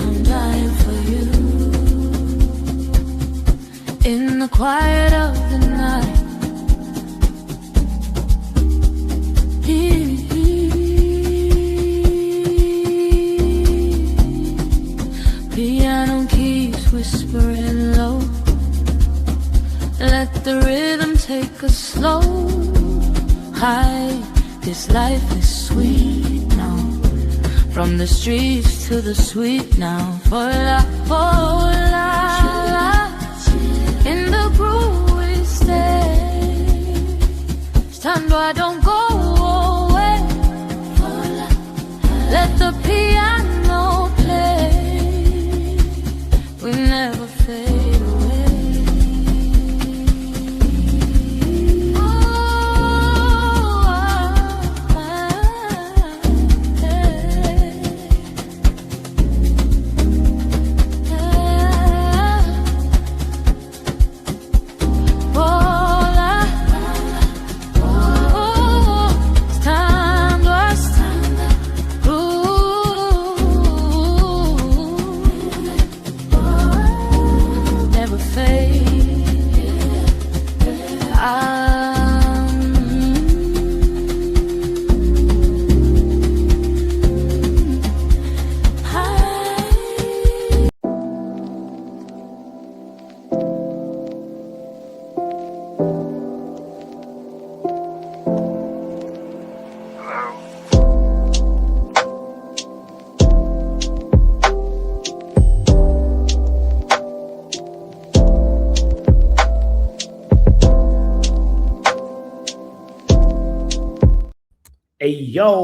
I'm dying for you. In the quiet of the night, piano keys whispering low. Let the rhythm take us slow. High, this life is sweet now. From the streets to the sweet now. For la, in the groove we stay. Stand I don't go away. Let the piano play. We never fade away. Hey, yo,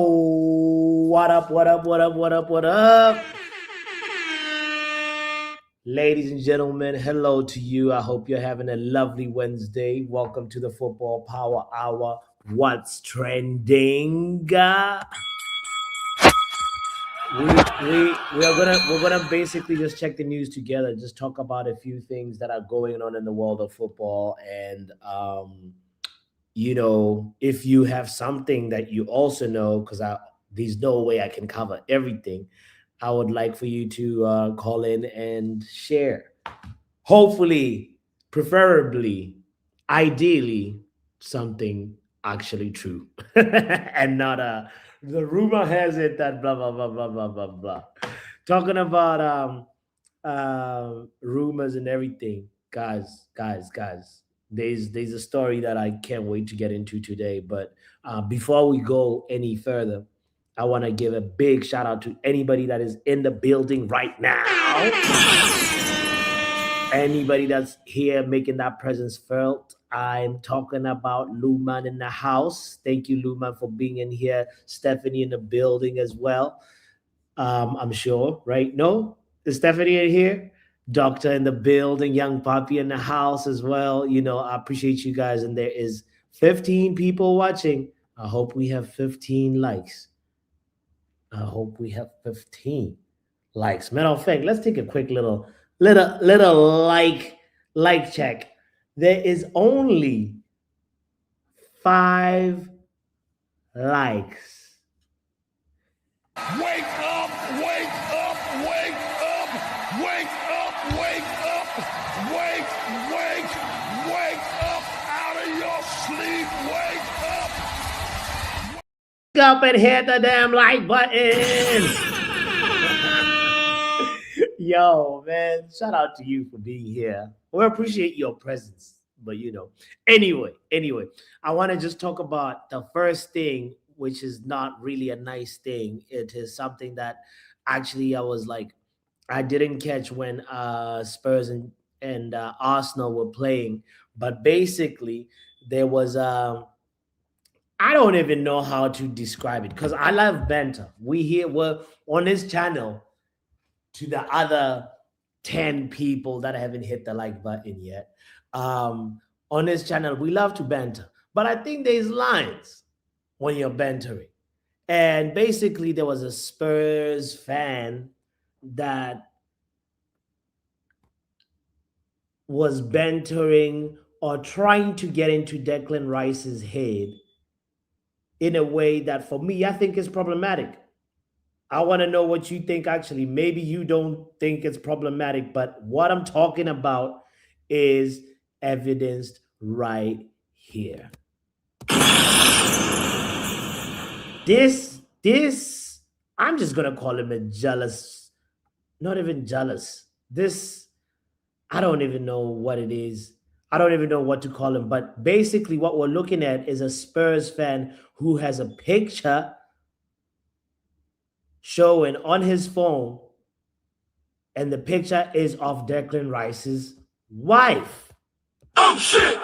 what up, what up, what up, what up, what up? Ladies and gentlemen, hello to you. I hope you're having a lovely Wednesday. Welcome to the Football Power Hour. What's trending? We're gonna basically just check the news together, just talk about a few things that are going on in the world of football, and if you have something that you also know, because there's no way I can cover everything, I would like for you to call in and share. Hopefully, preferably, ideally, something actually true and not the rumor has it that blah, blah, blah, blah, blah, blah, blah. Talking about rumors and everything, guys. There's a story that I can't wait to get into today. But before we go any further, I want to give a big shout out to anybody that is in the building right now. Anybody that's here making that presence felt. I'm talking about Luman in the house. Thank you, Luman, for being in here. Stephanie in the building as well. I'm sure, right? No? Is Stephanie in here? Doctor in the building, Young Poppy in the house as well. I appreciate you guys. And there is 15 people watching. I hope we have 15 likes. I hope we have 15 likes. Matter of fact, let's take a quick little like check. There is only 5 likes. Wake up, wake up, wake up, wake up, wake up, wake up out of your sleep, wake up. Wake up and hit the damn like button. Yo, man, shout out to you for being here. We appreciate your presence. But anyway, I want to just talk about the first thing, which is not really a nice thing. It is something that actually I didn't catch when Spurs and Arsenal were playing. But basically, there was I don't even know how to describe it because I love banter. We're on this channel. To the other 10 people that haven't hit the like button yet, on this channel, we love to banter. But I think there's lines when you're bantering. And basically, there was a Spurs fan that was bantering or trying to get into Declan Rice's head in a way that, for me, I think is problematic. I want to know what you think actually. Maybe you don't think it's problematic, but what I'm talking about is evidenced right here. This, I'm just gonna call him a jealous, not even jealous. This, I don't even know what it is. I don't even know what to call him. But basically, what we're looking at is a Spurs fan who has a picture showing on his phone, and the picture is of Declan Rice's wife. Oh shit!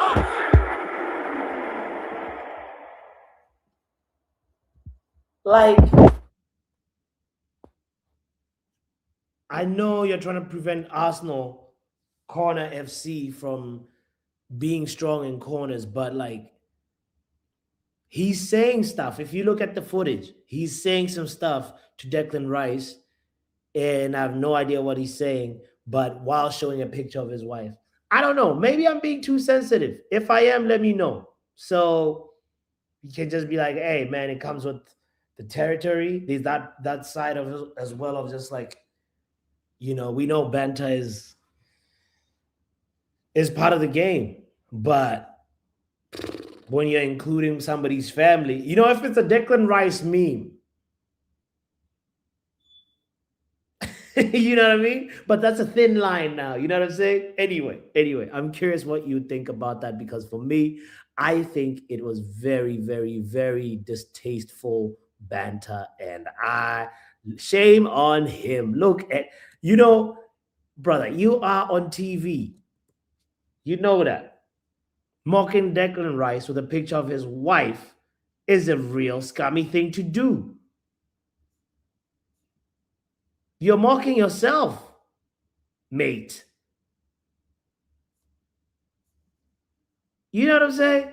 Like, I know you're trying to prevent Arsenal Corner FC from being strong in corners, but like, he's saying stuff. If you look at the footage, he's saying some stuff to Declan Rice, and I have no idea what he's saying, but while showing a picture of his wife. I don't know. Maybe I'm being too sensitive. If I am, let me know. So you can just be like, hey, man, it comes with the territory. There's that side of it as well, of just like, we know banter is part of the game. But when you're including somebody's family, if it's a Declan Rice meme, you know what I mean? But that's a thin line now. You know what I'm saying? Anyway, I'm curious what you think about that, because for me, I think it was very, very, very distasteful banter, and shame on him. Look at, brother, you are on TV. You know that. Mocking Declan Rice with a picture of his wife is a real scummy thing to do. You're mocking yourself, mate. You know what I'm saying?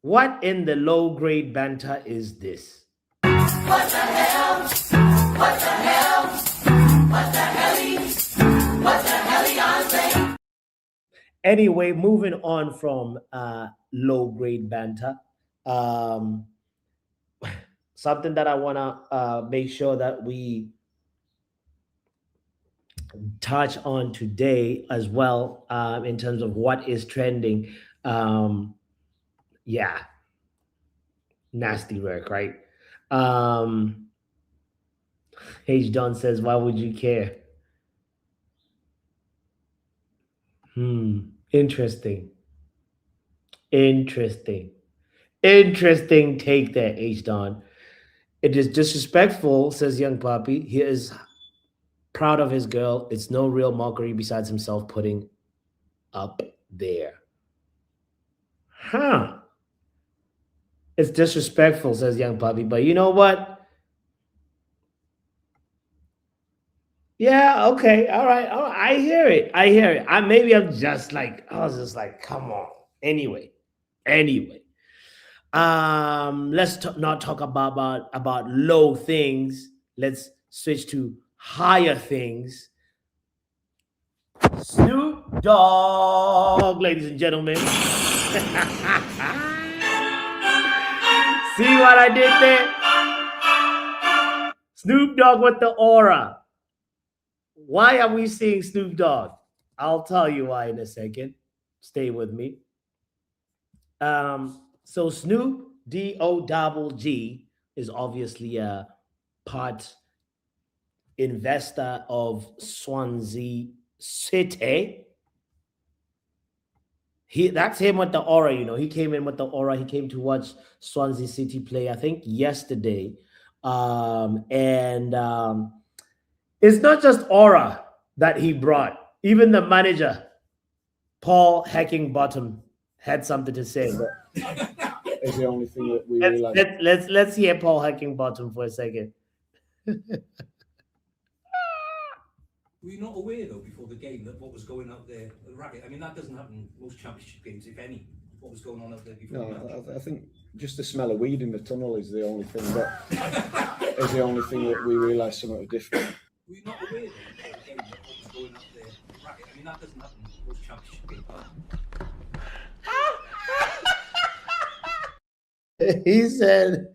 What in the low-grade banter is this? What the hell? What the hell? What the hell? What the hell, Beyonce? Anyway, moving on from low-grade banter. Something that I want to make sure that we touch on today as well, in terms of what is trending. Yeah, nasty work, right? H. Don says, why would you care? Interesting. Interesting take there, H. Don. It is disrespectful, says Young Poppy. He is proud of his girl. It's no real mockery besides himself putting up there. It's disrespectful, says Young Poppy. But you know what? Yeah, okay. All right. I hear it. Maybe I'm just like, I was just like, come on. Anyway. Let's not talk about low things. Let's switch to higher things. Snoop Dogg, ladies and gentlemen. See what I did there? Snoop Dogg with the aura. Why are we seeing Snoop Dogg? I'll tell you why in a second. Stay with me. So Snoop, D-O-G-G, is obviously a part investor of Swansea City. That's him with the aura, He came in with the aura. He came to watch Swansea City play, I think, yesterday. It's not just aura that he brought. Even the manager, Paul Heckingbottom, had something to say. Is the only thing that we realize. Let's hear Paul Heckingbottom for a second. Were you not aware, though, before the game, that what was going out there, the racket? I mean, that doesn't happen most championship games, if any. What was going on out there before? No, I think just the smell of weed in the tunnel is the only thing that we realise something different. Were you not aware, though, before the game, that what was going out there, the racket? I mean, that doesn't happen most championship games. He said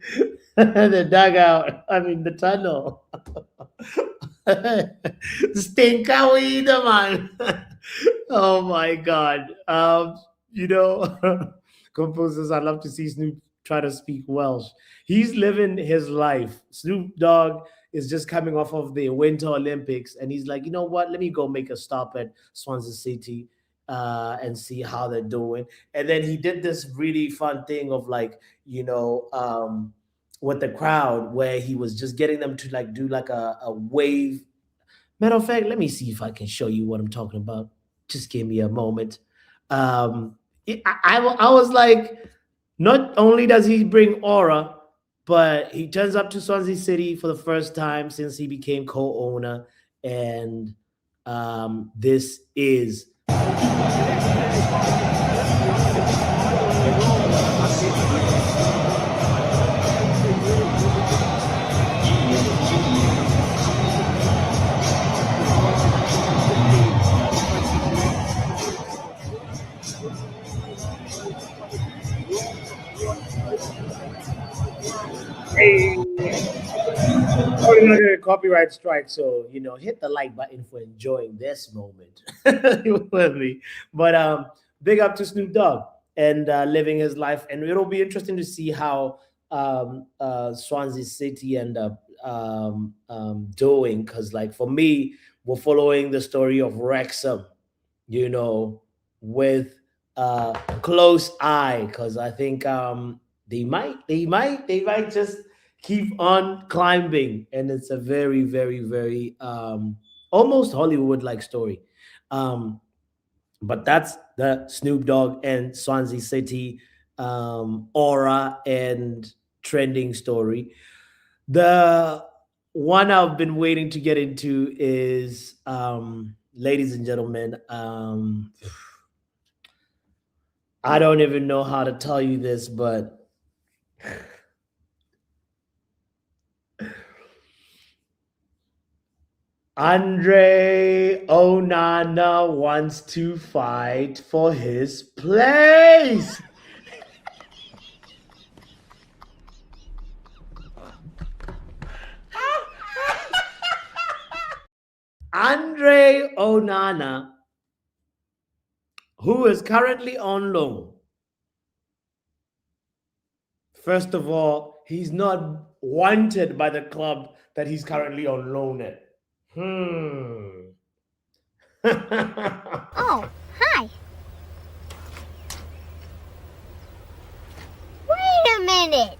the dugout, I mean the tunnel. Stinker weed, man. Oh my god. You know, composers, I love to see Snoop try to speak Welsh. He's living his life. Snoop Dogg is just coming off of the Winter Olympics, and he's like, you know what? Let me go make a stop at Swansea City and see how they're doing. And then he did this really fun thing of like, with the crowd where he was just getting them to like do like a wave. Matter of fact, let me see if I can show you what I'm talking about. Just give me a moment. I was like, not only does he bring aura, but he turns up to Swansea City for the first time since he became co-owner, and this is. Hey, oh, you're not gonna copyright strike, so hit the like button for enjoying this moment with me. But big up to Snoop Dogg and living his life, and it'll be interesting to see how Swansea City end up doing. Because, like, for me, we're following the story of Wrexham, with close eye, because I think they might just keep on climbing, and it's a very, very, very almost Hollywood like story. Um, but that's the Snoop Dogg and Swansea City aura and trending story. The one I've been waiting to get into is, ladies and gentlemen, I don't even know how to tell you this, but Andre Onana wants to fight for his place. Andre Onana, who is currently on loan. First of all, he's not wanted by the club that he's currently on loan at. Oh, hi. Wait a minute.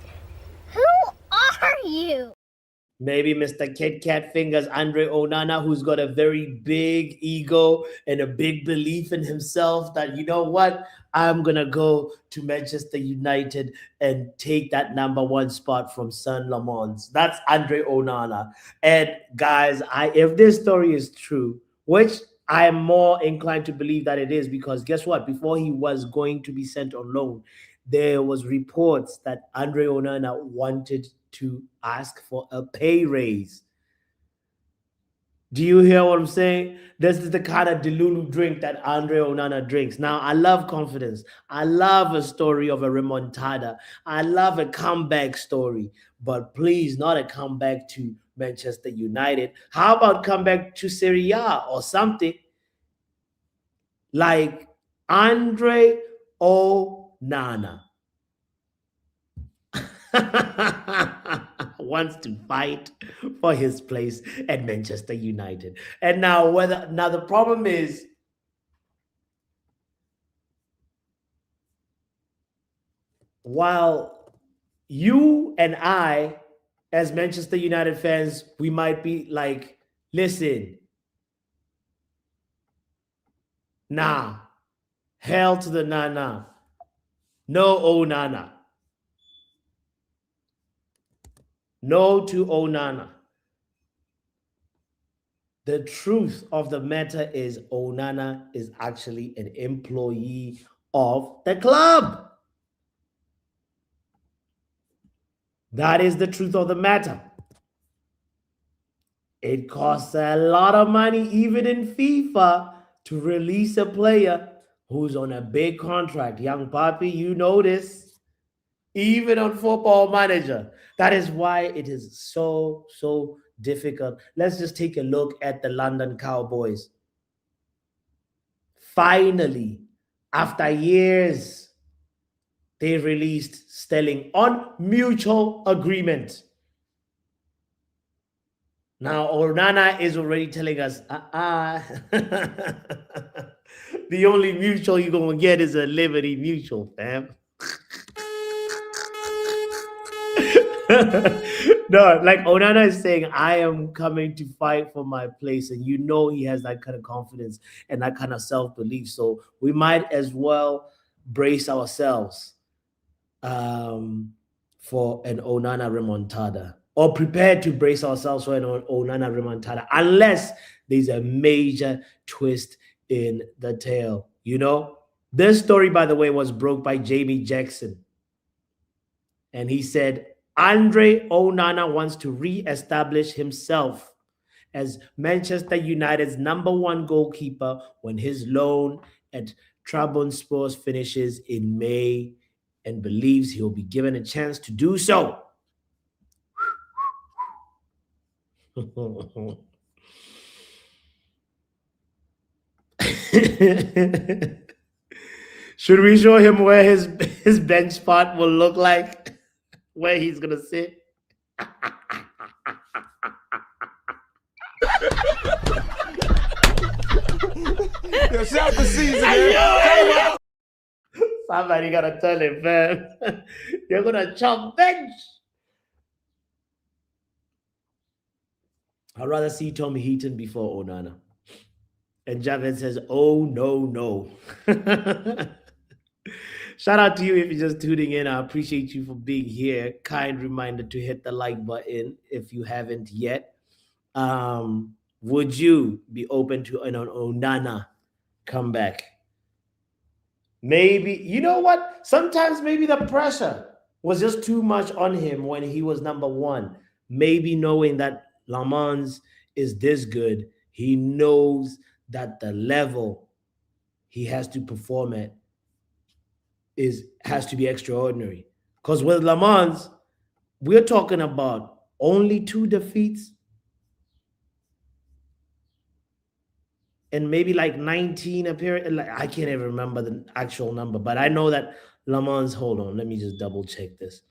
Who are you? Maybe Mr. Kit Kat Fingers Andre Onana, who's got a very big ego and a big belief in himself that, you know what, I'm going to go to Manchester United and take that number one spot from Saint Lamons. That's Andre Onana. And guys, if this story is true, which I am more inclined to believe that it is, because guess what? Before he was going to be sent on loan, there was reports that Andre Onana wanted to ask for a pay raise. Do you hear what I'm saying? This is the kind of Delulu drink that Andre Onana drinks. Now, I love confidence. I love a story of a remontada. I love a comeback story. But please, not a comeback to Manchester United. How about comeback to Serie A or something? Like Andre Onana wants to fight for his place at Manchester United. And now the problem is, while you and I, as Manchester United fans, we might be like, listen, nah, hell to the nah. No Onana. No to Onana. The truth of the matter is Onana is actually an employee of the club. That is the truth of the matter. It costs a lot of money, even in FIFA, to release a player who's on a big contract. Young Papi, you know this. even on Football Manager. That is why it is so difficult. Let's just take a look at the London Cowboys. Finally, after years, they released Sterling on mutual agreement. Now, Onana is already telling us, the only mutual you're going to get is a Liberty Mutual, fam. No, like Onana is saying, I am coming to fight for my place. And you know he has that kind of confidence and that kind of self-belief. So we might as well brace ourselves for an Onana remontada, or prepare to brace ourselves for an Onana remontada, unless there's a major twist in the tale. You know, this story, by the way, was broke by Jamie Jackson. And he said, Andre Onana wants to re-establish himself as Manchester United's #1 goalkeeper when his loan at Trabzonspor finishes in May, and believes he'll be given a chance to do so. Should we show him where his bench spot will look like? Where he's going to sit? Yo, shout the season, man. Somebody got to tell him, man. You're going to chop bench. I'd rather see Tommy Heaton before Onana. And Javed says, oh, no. Shout out to you if you're just tuning in. I appreciate you for being here. Kind reminder to hit the like button if you haven't yet. Would you be open to an Onana comeback? Maybe, you know what? Sometimes maybe the pressure was just too much on him when he was #1. Maybe knowing that Le Mans is this good, he knows that the level he has to perform at has to be extraordinary. Because with Le Mans, we're talking about only 2 defeats and maybe like 19 appearances. I can't even remember the actual number, but I know that Le Mans, hold on, let me just double check this.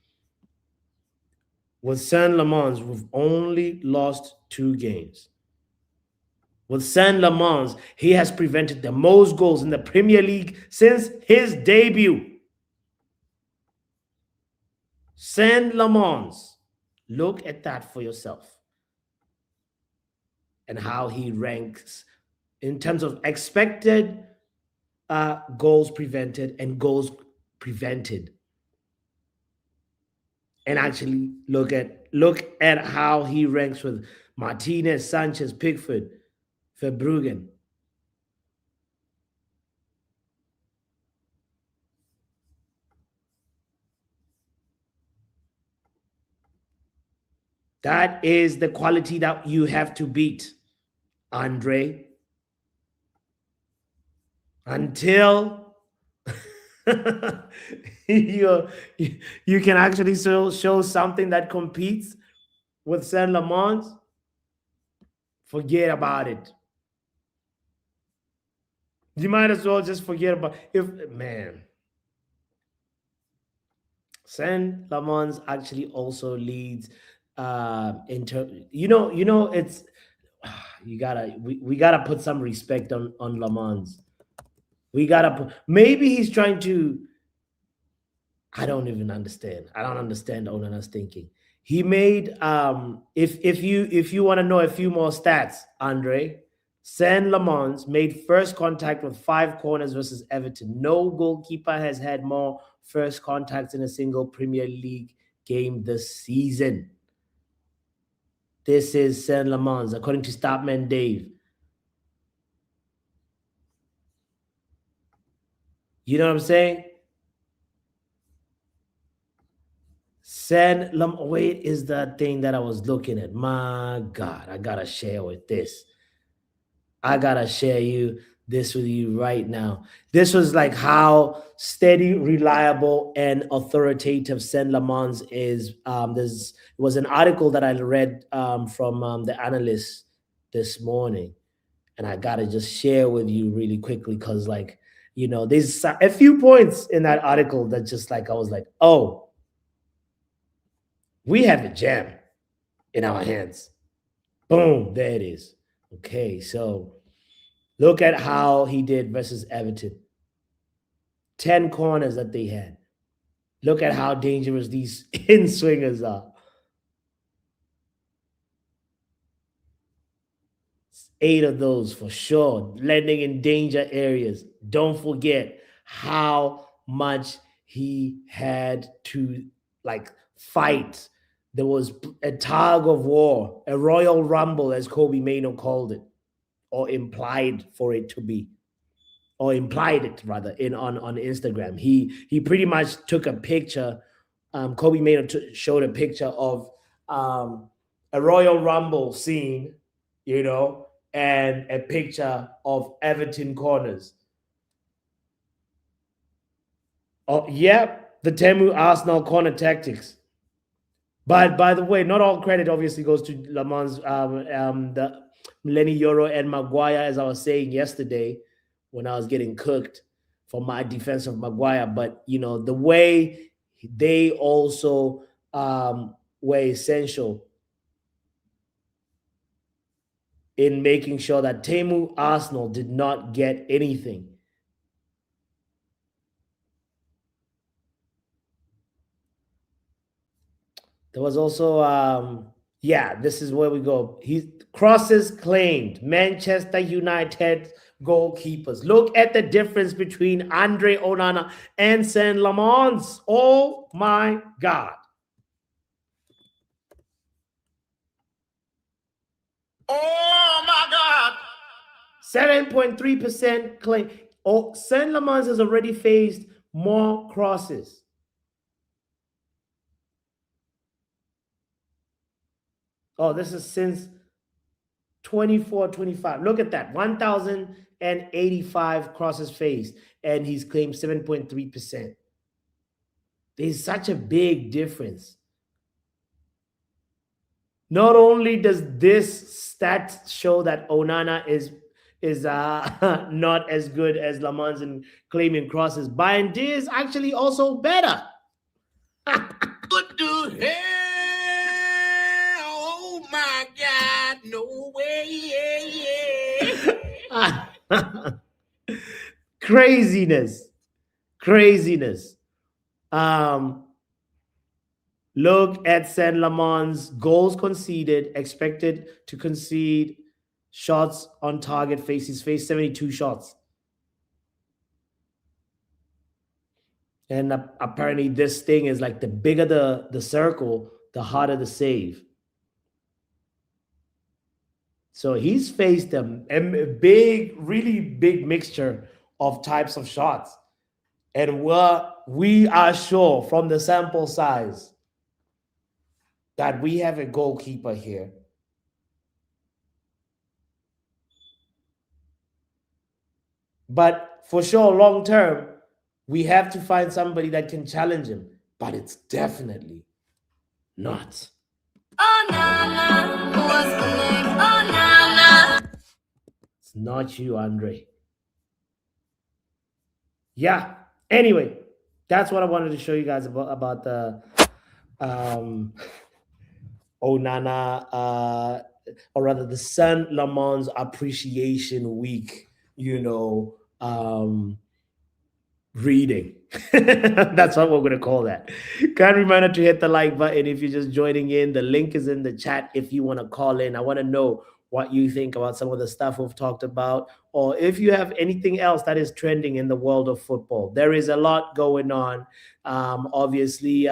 With Saint-Le Mans, we've only lost 2 games. With Saint-Le Mans, he has prevented the most goals in the Premier League since his debut. Saint-Le Mans, look at that for yourself. And how he ranks in terms of expected goals prevented and goals prevented. And actually look at how he ranks with Martinez, Sanchez, Pickford, Verbruggen. That is the quality that you have to beat, Andre. Until you can actually show something that competes with Saint-Le Mans, forget about it. You might as well just forget about man. Saint-Le Mans actually also leads it's we gotta put some respect on Le Mans. We gotta put, maybe he's trying to, I don't even understand. I don't understand Onana's thinking. He made if you want to know a few more stats, Andre, Saint-Le Mans made first contact with 5 corners versus Everton. No goalkeeper has had more first contacts in a single Premier League game this season. This is Saint-Le Mans, according to Statman Dave. You know what I'm saying? Wait, is the thing that I was looking at. My God, I gotta share with this. I gotta share you this with you right now. This was like how steady, reliable, and authoritative Saint Lamans is. There's was an article that I read from the analyst this morning, and I gotta just share with you really quickly because, like, there's a few points in that article that just like I was like, oh, we have a gem in our hands. Boom, there it is. Okay, so look at how he did versus Everton. 10 corners that they had. Look at how dangerous these in swingers are. 8 of those for sure. Landing in danger areas. Don't forget how much he had to like fight. There was a tug of war, a royal rumble, as Kobe Mano called it, or implied for it to be, or implied it rather in on Instagram. He pretty much took a picture. Kobe Mano showed a picture of a Royal Rumble scene, and a picture of Everton corners. Oh, yeah, the Temu Arsenal corner tactics. But by the way, not all credit obviously goes to Le Mans, the Lenny Euro and Maguire, as I was saying yesterday when I was getting cooked for my defense of Maguire. But the way they also were essential in making sure that Temu Arsenal did not get anything. There was also, this is where we go. Crosses claimed. Manchester United goalkeepers. Look at the difference between Andre Onana and Saint Lamans. Oh my God. Oh my God. 7.3% claim. Oh, Saint Lamans has already faced more crosses. Oh, this is since 24-25. Look at that. 1,085 crosses faced, and he's claimed 7.3%. There's such a big difference. Not only does this stat show that Onana is not as good as Lamans in claiming crosses, Bayern is actually also better. What the hell? Oh my God, no way. Craziness. Look at Saint Lamans' goals conceded, expected to concede shots on target face. He's faced 72 shots. And apparently this thing is like the bigger the circle, the harder the save. So he's faced a big, really big mixture of types of shots. And we are sure from the sample size that we have a goalkeeper here but for sure, long term, we have to find somebody that can challenge him. But it's definitely not. Onana, what's the name? Onana. It's not you, Andre. Yeah. Anyway, that's what I wanted to show you guys about the Onana, or rather the Saint Lamans Appreciation Week, reading. That's what we're going to call that. Kind reminder to hit the like button if you're just joining in. The link is in the chat if you want to call in. I want to know what you think about some of the stuff we've talked about, or if you have anything else that is trending in the world of football. There is a lot going on. Obviously,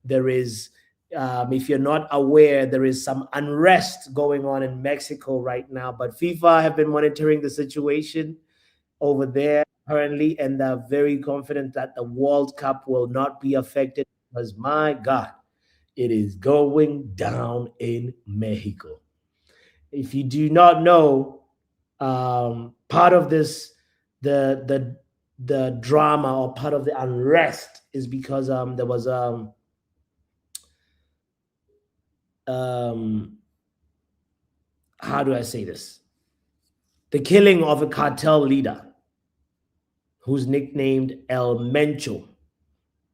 there is, if you're not aware, there is some unrest going on in Mexico right now, but FIFA have been monitoring the situation over there currently, and they're very confident that the World Cup will not be affected because, my God, it is going down in Mexico. If you do not know, part of this, the drama, or part of the unrest, is because there was how do I say this? The killing of a cartel leader who's nicknamed El Mencho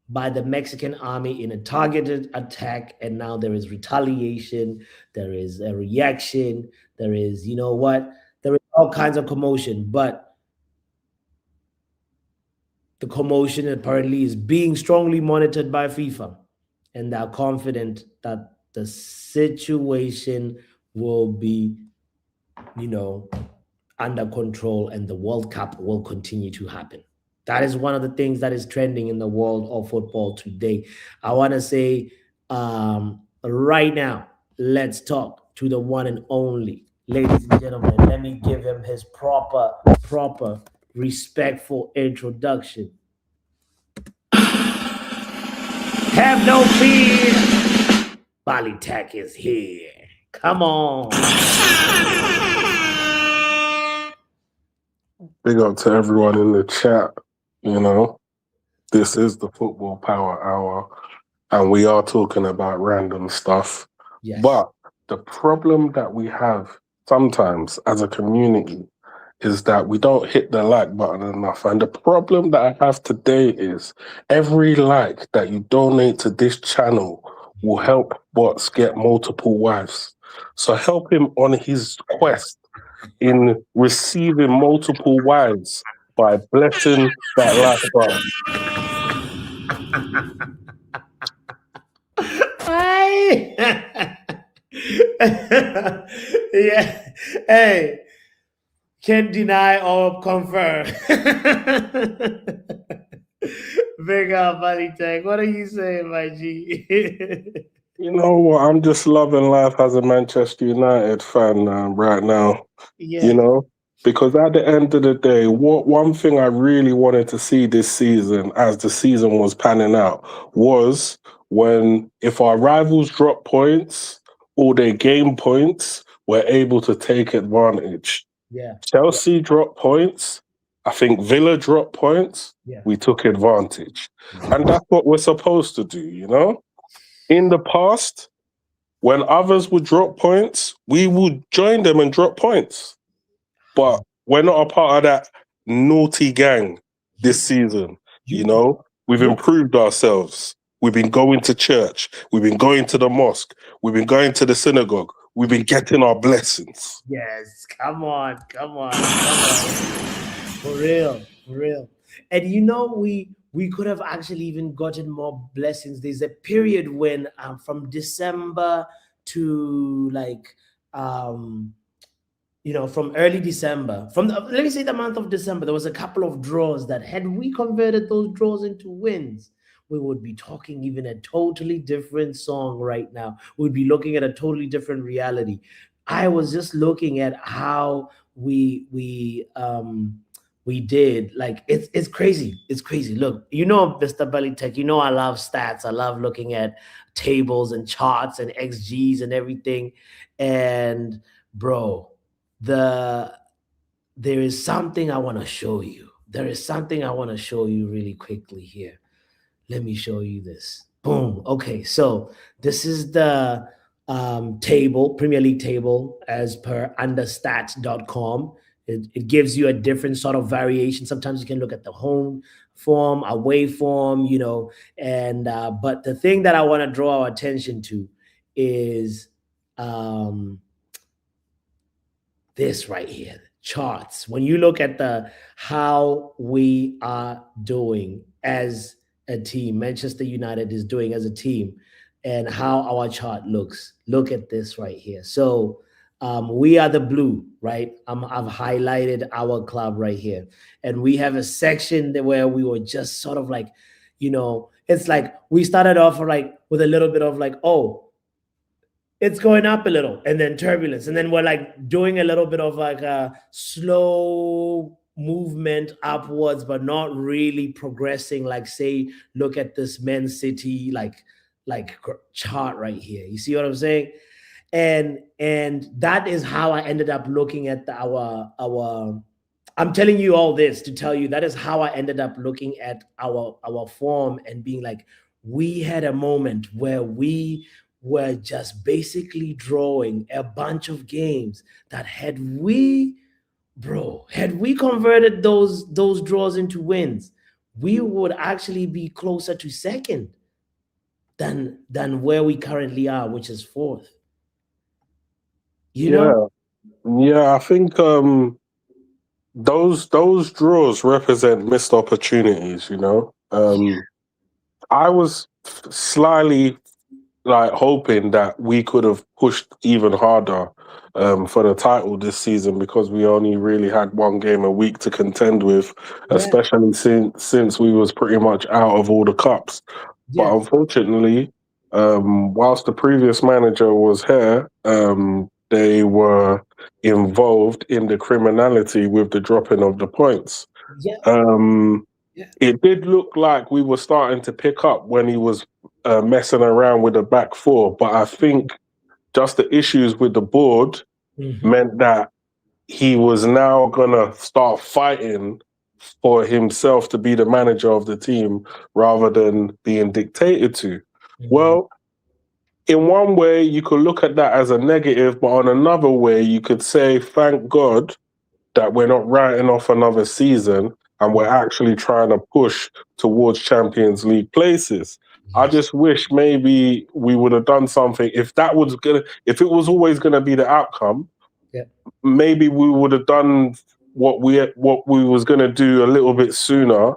by the Mexican army in a targeted attack. And now there is retaliation, there is a reaction, there is, you know what, there is all kinds of commotion. But the commotion apparently is being strongly monitored by FIFA, and they're confident that the situation will be, under control, and the World Cup will continue to happen. That is one of the things that is trending in the world of football today. I want to say right now, let's talk to the one and only. Ladies and gentlemen, let me give him his proper, respectful introduction. Have no fear. Bali Tech is here. Come on. Big up to everyone in the chat. This is the Football Power Hour, and we are talking about random stuff. Yes. But the problem that we have sometimes as a community is that we don't hit the like button enough. And the problem that I have today is every like that you donate to this channel will help Bots get multiple wives. So help him on his quest in receiving multiple wives by blessing that like button. Yeah. Hey, can't deny or confirm. Big up, Bali Tech. What are you saying, my G? You know what? I'm just loving life as a Manchester United fan right now. Yeah. Because at the end of the day, one thing I really wanted to see this season, as the season was panning out, was when, if our rivals drop points or their game points, we're able to take advantage. Yeah. Chelsea dropped points. I think Villa dropped points. Yeah. We took advantage. And that's what we're supposed to do, In the past, when others would drop points, we would join them and drop points. But we're not a part of that naughty gang this season, We've improved ourselves. We've been going to church. We've been going to the mosque. We've been going to the synagogue. We've been getting our blessings. Yes, come on. For real. And we could have actually even gotten more blessings. There's a period when from December to from early December, let me say the month of December, there was a couple of draws that, had we converted those draws into wins, we would be talking even a totally different song right now. We'd be looking at a totally different reality. I was just looking at how we did. It's crazy. It's crazy. Look, Mr. Belly Tech, I love stats. I love looking at tables and charts and XGs and everything. And bro, there is something I want to show you. There is something I want to show you really quickly here. Let me show you this. Boom. Okay, so this is the table, Premier League table, as per understats.com. It gives you a different sort of variation. Sometimes you can look at the home form, away form, and but the thing that I want to draw our attention to is this right here, charts. When you look at how we are doing as a team, Manchester United is doing as a team, and how our chart looks. Look at this right here. So we are the blue, right? I've highlighted our club right here. And we have a section where we were just sort of it's like we started off with a little bit of it's going up a little, and then turbulence. And then we're doing a little bit of a slow movement upwards, but not really progressing. Say, look at this Man City chart right here. You see what I'm saying? and that is how I ended up looking at our. I'm telling you all this to tell you that is how I ended up looking at our form and being like, we had a moment where we were just basically drawing a bunch of games that had we converted those draws into wins, we would actually be closer to second than where we currently are, which is fourth. You know? Yeah, I think those draws represent missed opportunities, you know. I was slyly like hoping that we could have pushed even harder for the title this season, because we only really had one game a week to contend with, especially since we was pretty much out of all the cups. But unfortunately, whilst the previous manager was here, they were involved in the criminality with the dropping of the points. It did look like we were starting to pick up when he was messing around with the back four, but I think just the issues with the board meant that he was now gonna start fighting for himself to be the manager of the team rather than being dictated to. Well, in one way, you could look at that as a negative, but on another way, you could say, thank God that we're not writing off another season and we're actually trying to push towards Champions League places. I just wish maybe we would have done something. If it was always gonna be the outcome, maybe we would have done what we was gonna do a little bit sooner,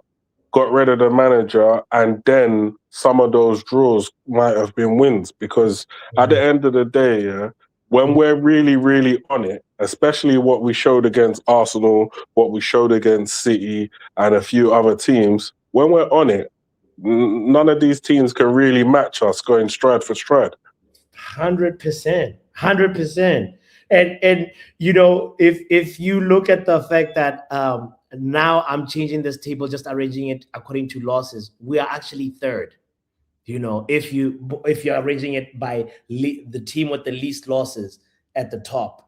got rid of the manager, and then some of those draws might have been wins. Because at the end of the day, when we're really, really on it, especially what we showed against Arsenal, what we showed against City and a few other teams, when we're on it, none of these teams can really match us going stride for stride. 100%. And you know, if you look at the fact that now I'm changing this table, just arranging it according to losses, we are actually third. You know, if you're arranging it by the team with the least losses at the top.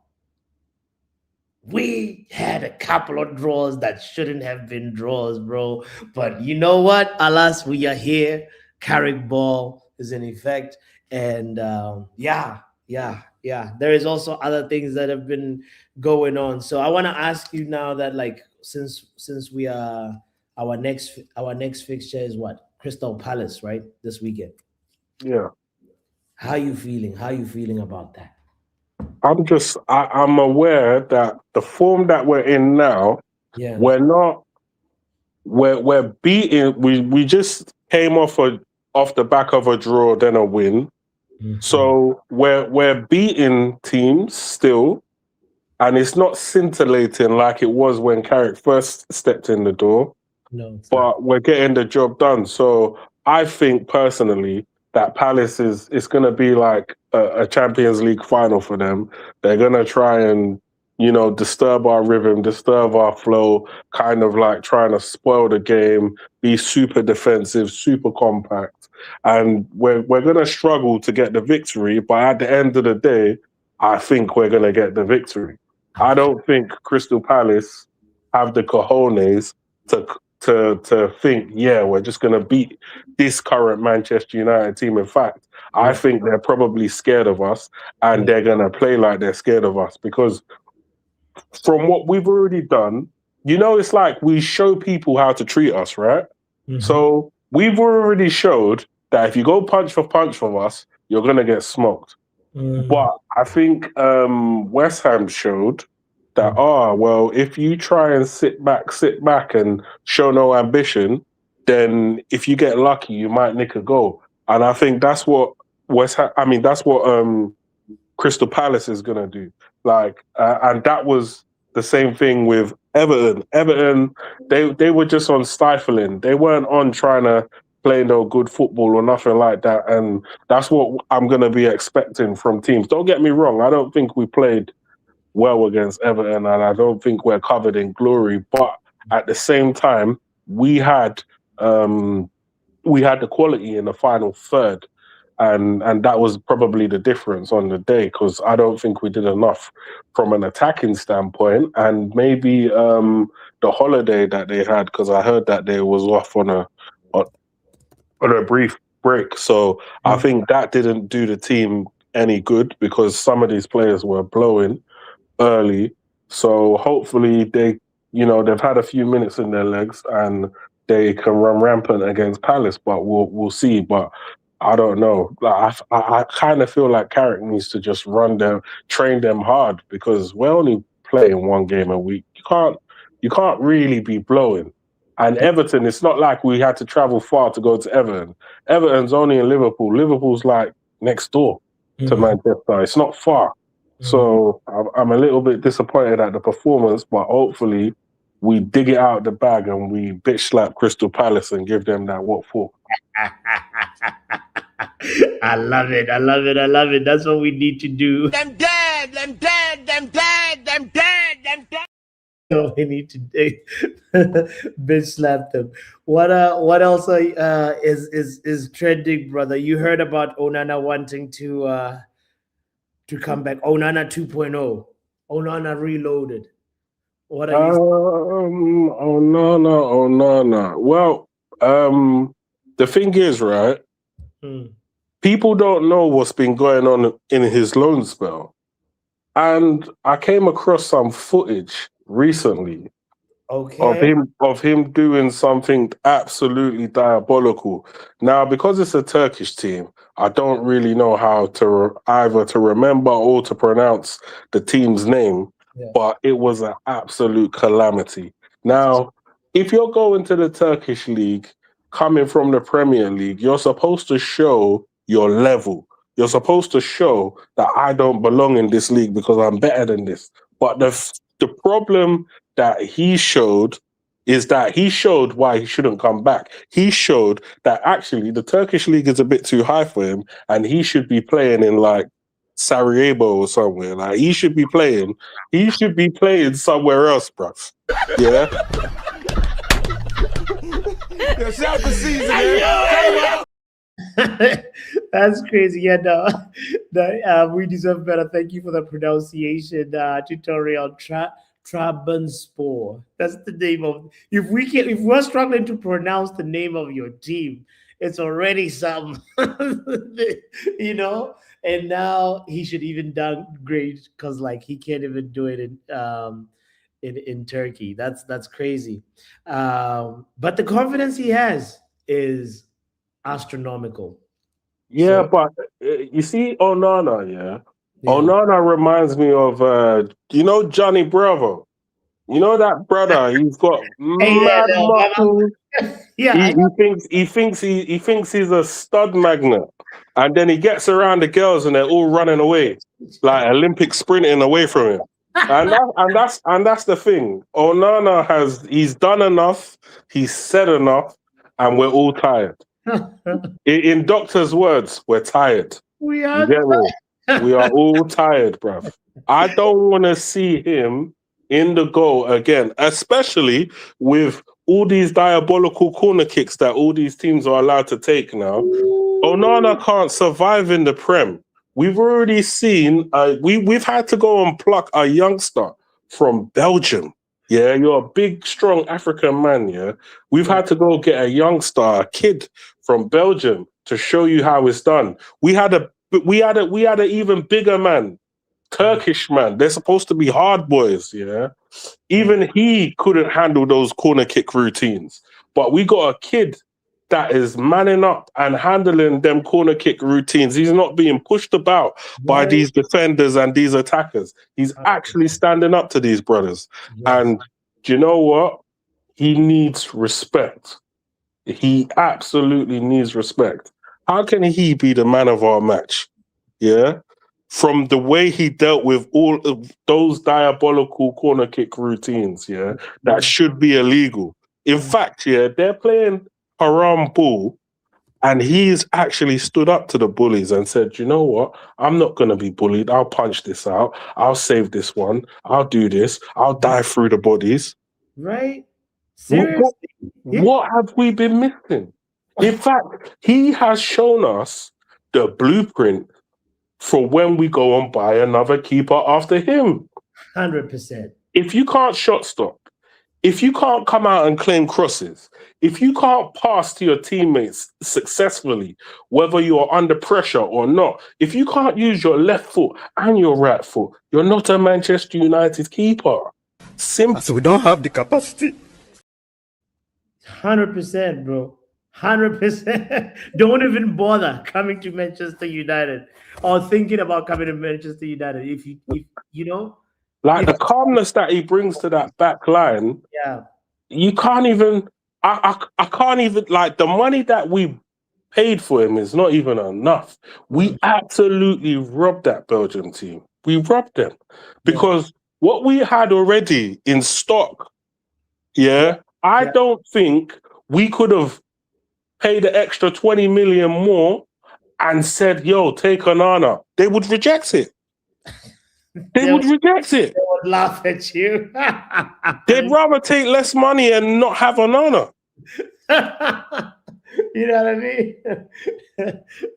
We had a couple of draws that shouldn't have been draws, bro. But you know what? Alas, we are here. Carrick ball is in effect. And there is also other things that have been going on. So I want to ask you now that, like, since we are our next fixture is what? Crystal Palace, right? This weekend. Yeah. How you feeling? How you feeling about that? I'm aware that the form that we're in now, we're beating. We just came off the back of a draw, then a win. So we're beating teams still, and it's not scintillating like it was when Carrick first stepped in the door. No, but we're getting the job done. So I think personally that Palace is going to be like a Champions League final for them. They're going to try and, you know, disturb our rhythm, disturb our flow, kind of like trying to spoil the game, be super defensive, super compact. And we're going to struggle to get the victory. But at the end of the day, I think we're going to get the victory. I don't think Crystal Palace have the cojones to think, we're just going to beat this current Manchester United team. In fact, I think they're probably scared of us, and they're going to play like they're scared of us, because from what we've already done, you know, it's like we show people how to treat us, right? So we've already showed that if you go punch for punch with us, you're going to get smoked. But I think West Ham showed that, if you try and sit back and show no ambition, then if you get lucky, you might nick a goal. And I think that's what Crystal Palace is going to do. Like, and that was the same thing with Everton. Everton, they were just on stifling. They weren't on trying to play no good football or nothing like that. And that's what I'm going to be expecting from teams. Don't get me wrong. I don't think we played well against Everton, and I don't think we're covered in glory. But at the same time, we had the quality in the final third. and that was probably the difference on the day, because I don't think we did enough from an attacking standpoint, and maybe the holiday that they had, because I heard that they was off on a brief break. So I think that didn't do the team any good, because some of these players were blowing early. So hopefully they've had a few minutes in their legs and they can run rampant against Palace. But we'll see. But I don't know. Like, I kind of feel like Carrick needs to just train them hard, because we're only playing one game a week. You can't really be blowing. And Everton, it's not like we had to travel far to go to Everton. Everton's only in Liverpool. Liverpool's like next door to Manchester. It's not far. So I'm a little bit disappointed at the performance, but hopefully we dig it out of the bag and we bitch slap Crystal Palace and give them that what for. I love it. I love it. I love it. That's what we need to do. Them dead, them dead, them dead, them dead, them dead. We need to bitch slap them. What else is trending, brother? You heard about Onana wanting to come back. Onana 2.0. Onana reloaded. What are you Onana. Well, the thing is, right? People don't know what's been going on in his loan spell. And I came across some footage recently of him doing something absolutely diabolical. Now, because it's a Turkish team, I don't really know how to either to remember or to pronounce the team's name, but it was an absolute calamity. Now, if you're going to the Turkish league, coming from the Premier League, you're supposed to show your level. You're supposed to show that I don't belong in this league because I'm better than this. But the problem that he showed is that he showed why he shouldn't come back. He showed that actually the Turkish league is a bit too high for him and he should be playing in like Sarajevo or somewhere. Like he should be playing somewhere else, bruv. Yeah. Shout the season, man. That's crazy. Yeah, no, we deserve better. Thank you for the pronunciation tutorial. Trabzonspor. That's the name of. If we're struggling to pronounce the name of your team, it's already some, you know. And now he should even downgrade because like he can't even do it in Turkey. That's crazy. But the confidence he has is astronomical. Yeah, but you see Onana, Onana reminds me of Johnny Bravo. You know that brother? He's got mad muscles. Yeah, he thinks he's a stud magnet, and then he gets around the girls and they're all running away like Olympic sprinting away from him. And that's the thing. Onana he's done enough, he's said enough, and we're all tired. In doctor's words, we're tired. We are. We are all tired, bruv. I don't want to see him in the goal again, especially with all these diabolical corner kicks that all these teams are allowed to take now. Onana can't survive in the Prem. We've already seen, we've had to go and pluck a youngster from Belgium. Yeah, you're a big, strong African man, yeah? We've had to go get a youngster, a kid from Belgium to show you how it's done. We had an even bigger man, Turkish man. They're supposed to be hard boys, yeah? Even he couldn't handle those corner kick routines. But we got a kid that is manning up and handling them corner kick routines. He's not being pushed about by these defenders and these attackers. He's actually standing up to these brothers. Yes. And do you know what? He needs respect. He absolutely needs respect. How can he be the man of our match? Yeah? From the way he dealt with all of those diabolical corner kick routines, yeah, that should be illegal. In fact, yeah, they're playing haram ball, and he's actually stood up to the bullies and said, you know what? I'm not going to be bullied. I'll punch this out. I'll save this one. I'll do this. I'll dive through the bodies. Right? Seriously? What have we been missing? In fact, he has shown us the blueprint for when we go and buy another keeper after him. 100%. If you can't shot stop, if you can't come out and claim crosses, if you can't pass to your teammates successfully, whether you're under pressure or not, if you can't use your left foot and your right foot, you're not a Manchester United keeper. Simple. So we don't have the capacity. 100%, bro. 100%. Don't even bother coming to Manchester United or thinking about coming to Manchester United. If you know, Like the calmness that he brings to that back line, yeah, you can't even. I can't even, like, the money that we paid for him is not even enough. We absolutely robbed that Belgian team. We robbed them because what we had already in stock, I don't think we could have paid the extra 20 million more and said, yo, take Onana. They would reject it. They would reject it. They would laugh at you. They'd rather take less money and not have Onana. You know what I mean?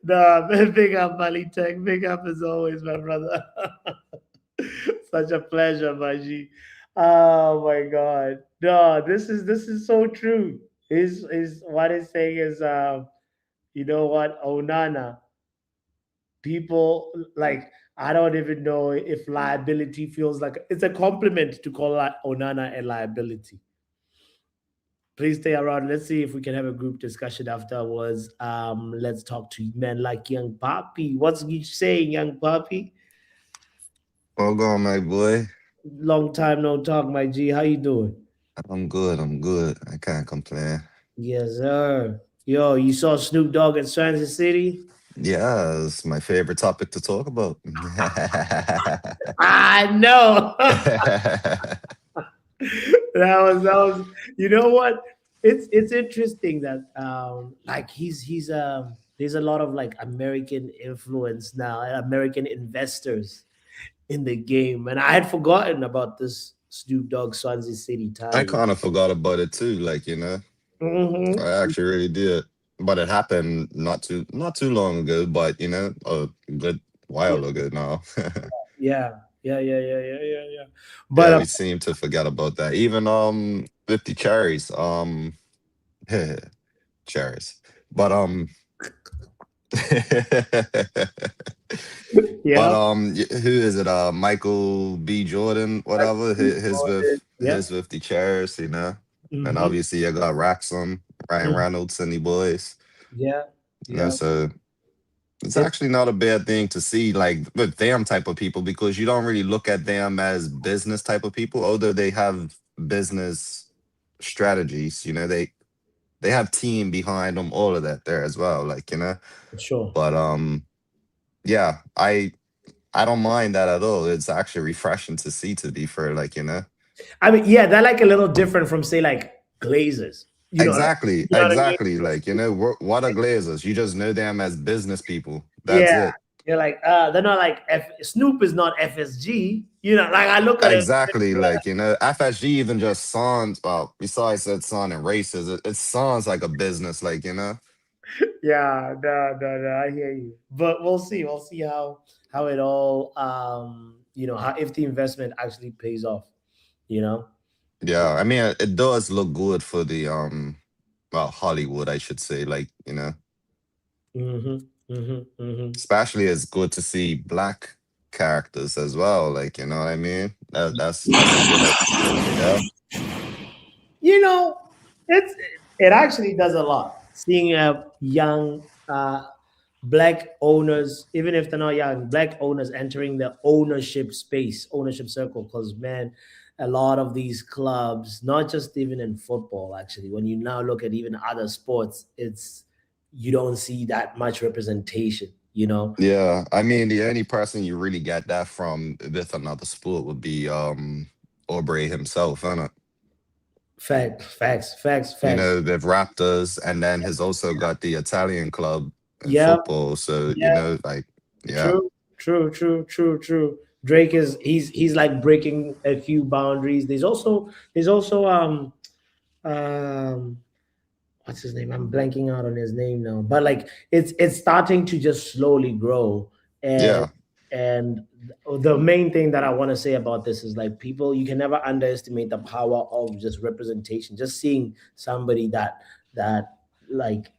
No, man, big up, Mali Tech. Big up as always, my brother. Such a pleasure, my G. Oh my God. No, this is so true. Is what he's saying is you know what, Onana. People like, I don't even know if liability feels like it's a compliment to call Onana a liability. Please stay around. Let's see if we can have a group discussion afterwards. Let's talk to men like Young Papi. What's you saying, Young Papi? Well, go on, my boy. Long time no talk, my G. How you doing? I'm good. I'm good. I can't complain. Yes, sir. Yo, you saw Snoop Dogg in Swansea City? Yeah, it's my favorite topic to talk about. I know. that was. You know what? It's interesting that like there's a lot of like American influence now, American investors in the game, and I had forgotten about this Snoop Dogg Swansea City tie. I kind of forgot about it too. Like, I actually really did. But it happened not too long ago, but a good while ago now. Yeah. But But we seem to forget about that. Even 50 cherries. Cherries. But who is it? Michael B. Jordan, whatever. His 50 chairs, And obviously I got Wrexham, Ryan Reynolds, and the boys. So it's actually not a bad thing to see, like, with them type of people, because you don't really look at them as business type of people, although they have business strategies. They have team behind them, all of that there as well. Like, Sure. But yeah, I don't mind that at all. It's actually refreshing to see, to be fair, like, I mean, yeah, they're like a little different from, say, like Glazers. Exactly. I mean? Like, what are Glazers? You just know them as business people. That's it. You're like, they're not like Snoop is not FSG. Like I look at exactly, it. Like, FSG even just sounds, well, besides that sounding racist, it sounds like a business, like, Yeah, no, I hear you. But we'll see. We'll see how it all how, if the investment actually pays off, Yeah, I mean, it does look good for the Hollywood, I should say, like, Especially it's good to see black characters as well, like, you know what I mean? That's a good, it actually does a lot. Seeing young black owners, even if they're not young, black owners entering the ownership space, ownership circle, because man, a lot of these clubs, not just even in football, actually, when you now look at even other sports, you don't see that much representation, Yeah, I mean, the only person you really get that from with another sport would be Aubrey himself, isn't it? Facts. With Raptors, and then he's also got the Italian club in football. So, like, yeah. True. Drake he's like breaking a few boundaries. There's also what's his name? I'm blanking out on his name now. But like it's starting to just slowly grow. And Yeah. and the main thing that I want to say about this is like people, you can never underestimate the power of just representation. Just seeing somebody that like,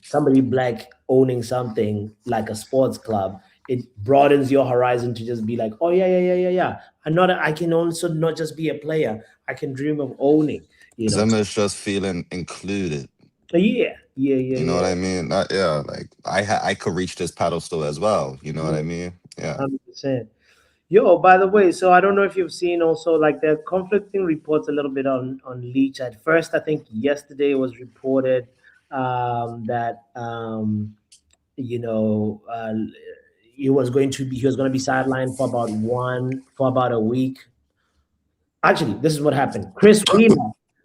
somebody black owning something like a sports club, it broadens your horizon to just be like, oh yeah, yeah, yeah, yeah, yeah. I can also not just be a player. I can dream of owning, you know. Them is just feeling included. Yeah, yeah, yeah, You know what yeah. I mean? Yeah, like I could reach this pedestal as well. You know what I Yeah, mean? Yeah. 100%. Yo, by the way, so I don't know if you've seen also like there are conflicting reports a little bit on Leach. At first, I think yesterday was reported that you know he was going to be sidelined for about a week. Actually, this is what happened.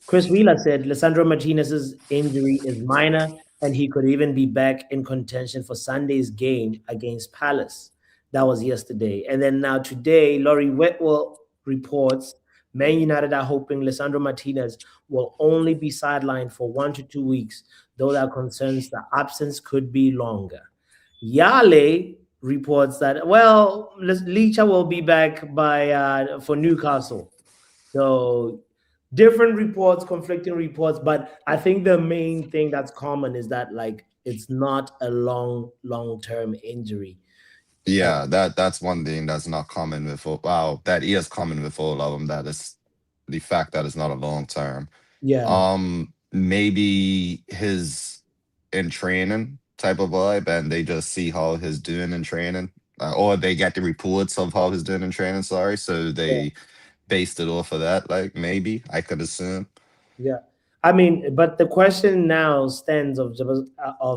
Chris Wheeler said Lisandro Martinez's injury is minor and he could even be back in contention for Sunday's game against Palace. That was yesterday. And then now today, Laurie Whitwell reports Man United are hoping Lisandro Martinez will only be sidelined for 1 to 2 weeks, though there are concerns the absence could be longer. Yale reports that, well, Licha will be back by for Newcastle. So different reports, conflicting reports, but I think the main thing that's common is that like it's not a long term injury. And Yeah, that's one thing that's not common with that is common with all of them. That is the fact that it's not a long term. yeah, Maybe his in training type of vibe, and they just see how he's doing in training, or they get the reports of how he's doing in training. Sorry, so yeah, they based it off of that. Like maybe I could assume. yeah. I mean, but the question now stands of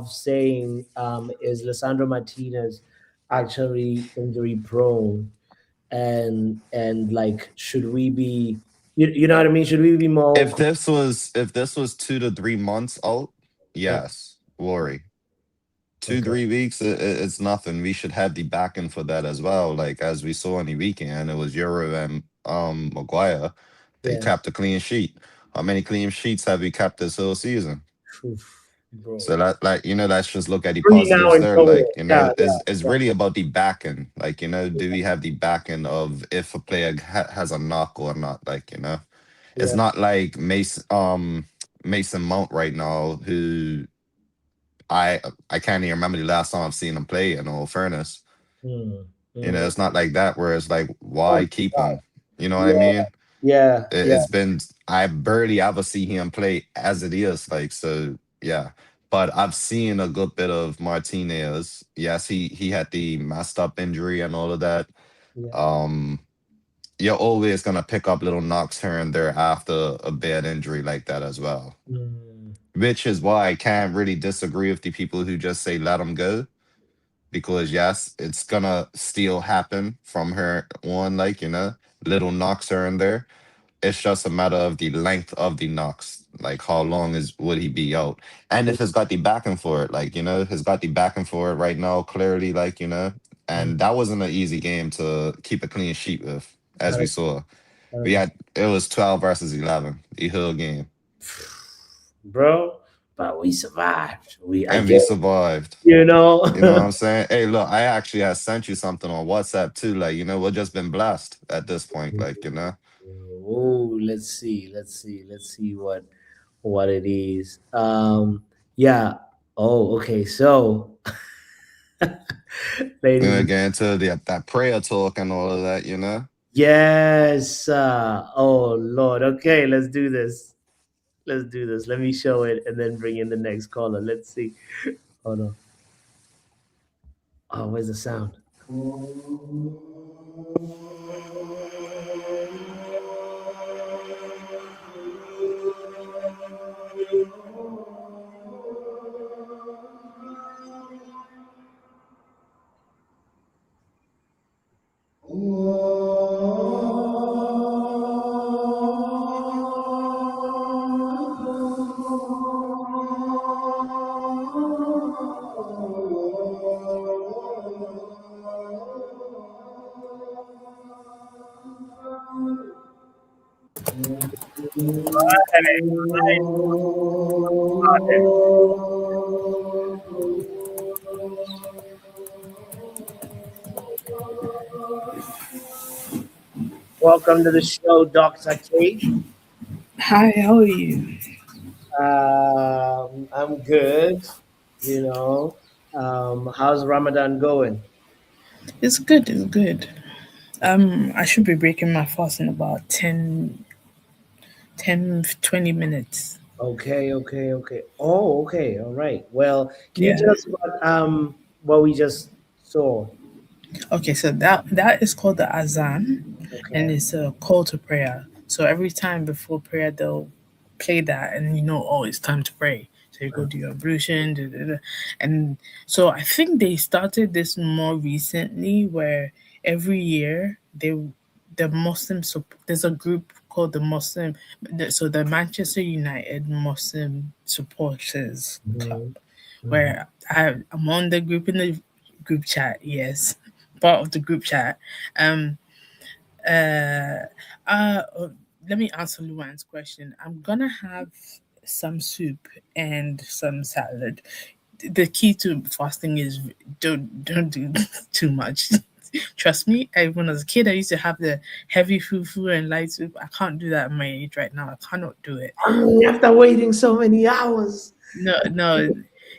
saying, is Lisandro Martinez actually injury prone? And like, should we be, you know what I mean? Should we be more? If this was 2 to 3 months out, Yeah, yes, worry. Two, okay, 3 weeks, it's nothing. We should have the backing for that as well. Like as we saw on the weekend, it was Euro and Maguire. They yeah, kept a clean sheet. How many clean sheets have we kept this whole season? oof, So bro. that, like, let's just look at the Three now positives in there. total. Like, Yeah, it's yeah, really about the backing. Like, do we have the backing of if a player has a knock or not? Like, it's yeah, not like Mason Mount right now, who I I can't even remember the last time I've seen him play. In all fairness, mm, mm. it's not like that. Where it's like, Oh, why keep God. him? You know what I Yeah, mean? yeah, yeah, It's been I barely ever see him play as it is. Like so, yeah. But I've seen a good bit of Martinez. Yes, he had the messed up injury and all of that. yeah. Um, you're always gonna pick up little knocks here and there after a bad injury like that as well. Mm, Which is why I can't really disagree with the people who just say let him go, because yes, it's gonna still happen from her on, like, little knocks here and there. It's just a matter of the length of the knocks. Like how long is would he be out? And if he's got the backing for it, like, he's got the backing for it right now, clearly, like, mm. and that wasn't an easy game to keep a clean sheet with, as we 100%, saw. We 100%. had it was 12 versus 11, the whole game. Bro, but we survived. I And we guess, survived. you know. You know what I'm saying? Hey, look, I actually had sent you something on WhatsApp too. Like, we've just been blessed at this point. Like, Oh, let's see what it is. Yeah. Oh, okay. So, we're ladies, gonna get into that prayer talk and all of that. yes. Oh Lord. Okay, let's do this. Let's do this. Let me show it and then bring in the next caller. Let's see. Hold on. Oh, where's the sound? Welcome to the show, Dr. K. Hi, how are you? I'm good. You know, how's Ramadan going? It's good, it's good. I should be breaking my fast in about 20 minutes. Okay. Oh, okay, all right. Well, can you Yeah. tell us what we just saw? Okay, so that is called the azan, and Okay. it's a call to prayer. So every time before prayer, they'll play that, and oh, it's time to pray. So you go do your ablution, and so I think they started this more recently, where every year the there's a group called the so the Manchester United Muslim Supporters Club, Mhm, mhm. where I'm on the group in the group chat. Yes, part of the group chat. Um. Uh. Uh. Let me answer Luan's question. I'm gonna have some soup and some salad. The key to fasting is don't do too much. Trust me, when I was a kid, I used to have the heavy fufu and light soup. I can't do that at my age right now. I cannot do it. After waiting so many hours. No, no.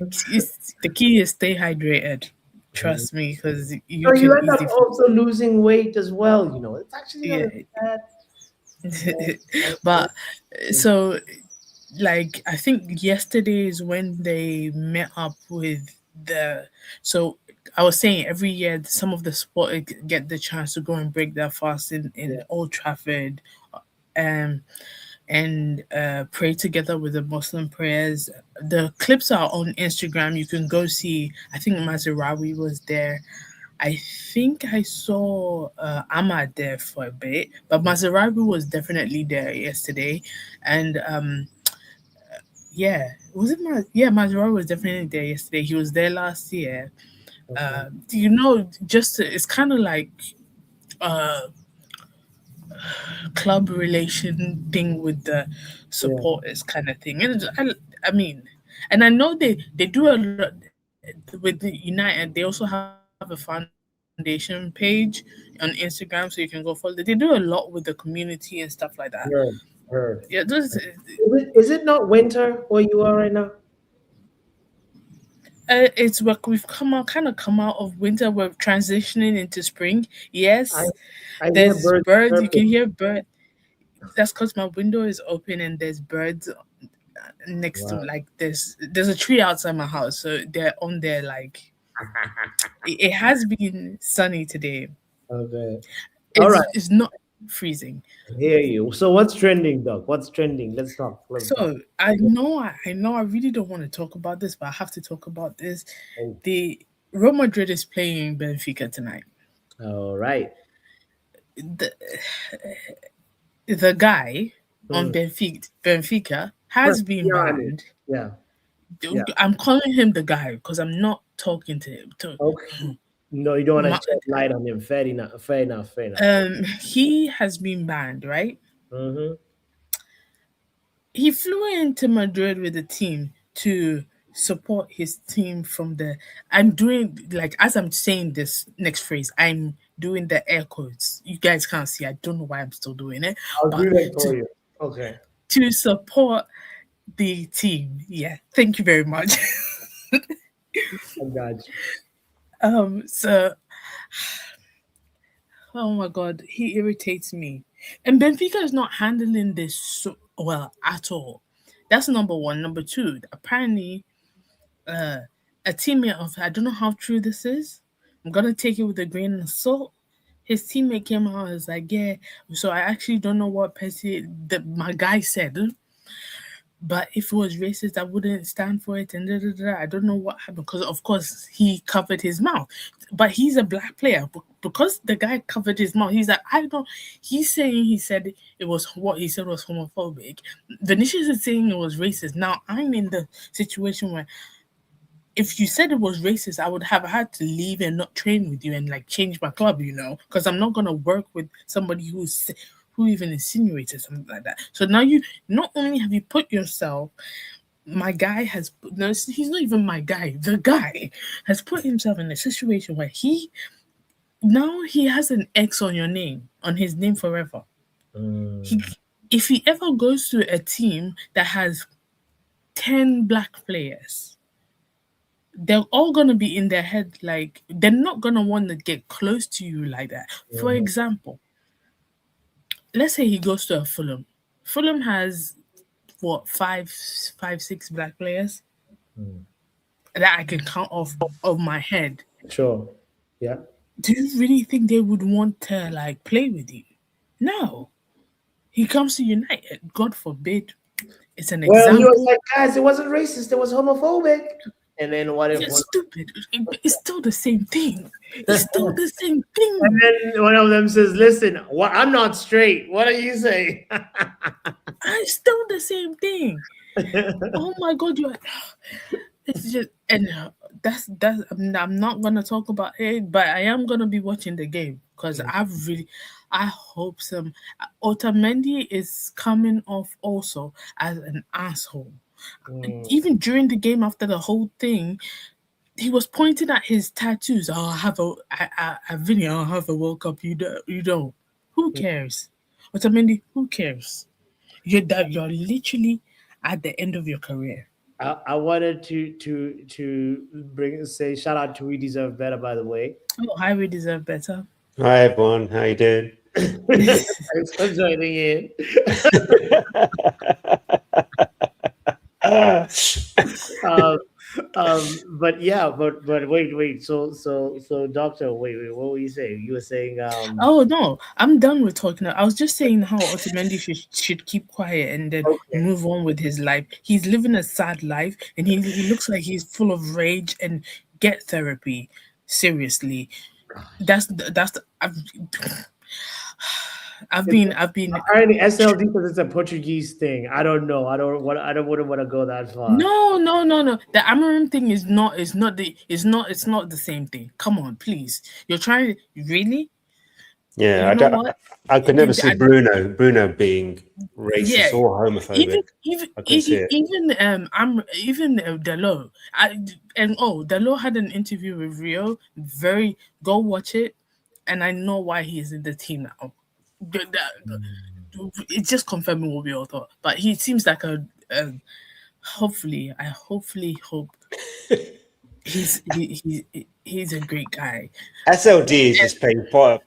The key is stay hydrated. Trust me, because you So you can end up easily fall. also losing weight as well. It's actually not Yeah. as bad. But so, like, I think yesterday is when they met up with the. So I was saying every year some of the sport get the chance to go and break their fast in Yeah. Old Trafford. Um, and pray together with the Muslim prayers. The clips are on Instagram. You can go see. I think Mazarawi was there. I think I saw Ahmad there for a bit, but Mazarawi was definitely there yesterday. And yeah, was it Yeah, Mazarawi was definitely there yesterday. He was there last year. Okay. Just it's kind of like uh club relation thing with the Yeah. supporters kind of thing. And I mean, and I know they do a lot with the United. They also have a foundation page on Instagram, so you can go follow. They do a lot with the community and stuff like that. Heard. Yeah, Heard. those. Is it not winter where you are right now? It's what we've kind of come out of winter. We're transitioning into spring. I Yes, I hear there's birds birds. You chirping. can hear birds. That's because my window is open and there's birds next to, Wow. like, there's a tree outside my house, so they're on there. Like, it has been sunny today. Okay. All right. It's not freezing. I hear you. So what's trending, Doc? What's trending? Let's talk. Let's talk. So I know I really don't want to talk about this, but I have to talk about this. Oh, The Real Madrid is playing Benfica tonight. all right. The the guy on Hmm. Benfica has been Be honest. banned. Yeah. Yeah. I'm calling him the guy because I'm not talking to him. Okay. No, you don't want Ma- to shed light on him. Fair enough. Fair enough. Fair enough. he has been banned, right? Mm-hmm. He flew into Madrid with the team to support his team from the. I'm doing, like, as I'm saying this next phrase, I'm doing the air quotes. You guys can't see. I don't know why I'm still doing it, I'll but do that to for you. Okay. to support the team. Yeah, thank you very much. I got you. So, oh my god, he irritates me. And Benfica is not handling this so well at all. That's number one. Number two, apparently, uh, a teammate of, I don't know how true this is. I'm gonna take it with a grain of salt. His teammate came out and was like, "Yeah, so I actually don't know what my guy said, but if it was racist, I wouldn't stand for it." And I don't know what happened because, of course, he covered his mouth. But he's a black player. Because the guy covered his mouth, he's like, I don't. He's saying he said it was, what he said was homophobic. Vinicius is saying it was racist. Now I'm in the situation where, if you said it was racist, I would have had to leave and not train with you and, like, change my club, because I'm not gonna work with somebody who even insinuated something like that. So now you not only have you put yourself, my guy has no, he's not even my guy. The guy has put himself in a situation where he has an X on your name, on his name forever. If he ever goes to a team that has 10 black players, they're all gonna be in their head like they're not gonna want to get close to you like that. For example, let's say he goes to a Fulham. Fulham has what five, six black players that I can count off of my head. Sure. Yeah. Do you really think they would want to like play with you? No. He comes to United. God forbid. It's an Well, example. he was like, guys, it wasn't racist. It was homophobic. And then what if? It's stupid. It's still the same thing. It's still the same thing. And then one of them says, "Listen, I'm not straight. What are you saying?" It's still the same thing. Oh my God, it's just and that's I'm not gonna talk about it, but I am gonna be watching the game because I hope some Otamendi is coming off also as an asshole. Even during the game after the whole thing, he was pointing at his tattoos. Oh, Vinny, I'll have a World Cup. You don't. Who cares? Otamendi, who cares? You're literally at the end of your career. I wanted to say shout out to We Deserve Better, by the way. Oh, hi, We Deserve Better. Hi everyone, how you doing? Thanks for joining in. But yeah, but wait. So doctor, wait, what were you saying? You were saying Oh no, I'm done with talking. I was just saying how Otamendi should keep quiet and then move on with his life. He's living a sad life, and he looks like he's full of rage. And get therapy, seriously. I've been apparently SLD because it's a Portuguese thing. I don't know. I wouldn't want to go that far. No. The Amarim thing is not the same thing. Come on, please. You're trying to really? Yeah, I could never see Bruno being racist or homophobic. Even Dalot. Dalot had an interview with Rio. Go watch it, and I know why he's in the team now. It's just confirming what we all thought, but he seems like I hopefully hope he's a great guy. SLD is just playing fire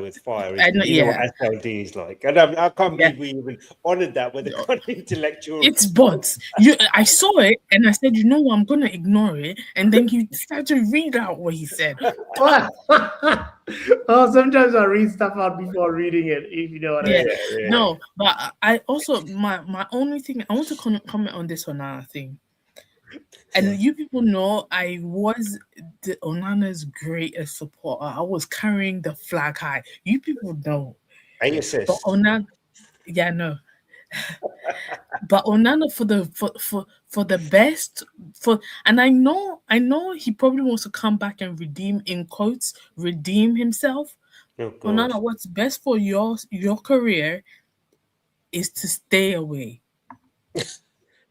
with fire. Know what SLD is like. I can't believe we even honoured that with a intellectual. It's bots. I saw it and I said, you know what, I'm gonna ignore it, and then you start to read out what he said. Oh, sometimes I read stuff out before reading it, if you know what I mean. Yeah. No, but I also my only thing I want to comment on this Onana thing. And you people know I was the Onana's greatest supporter. I was carrying the flag high. You people know. And assist. But Onana, no. But Onana for the best and I know he probably wants to come back and redeem himself. Oh, Onana, what's best for your career is to stay away.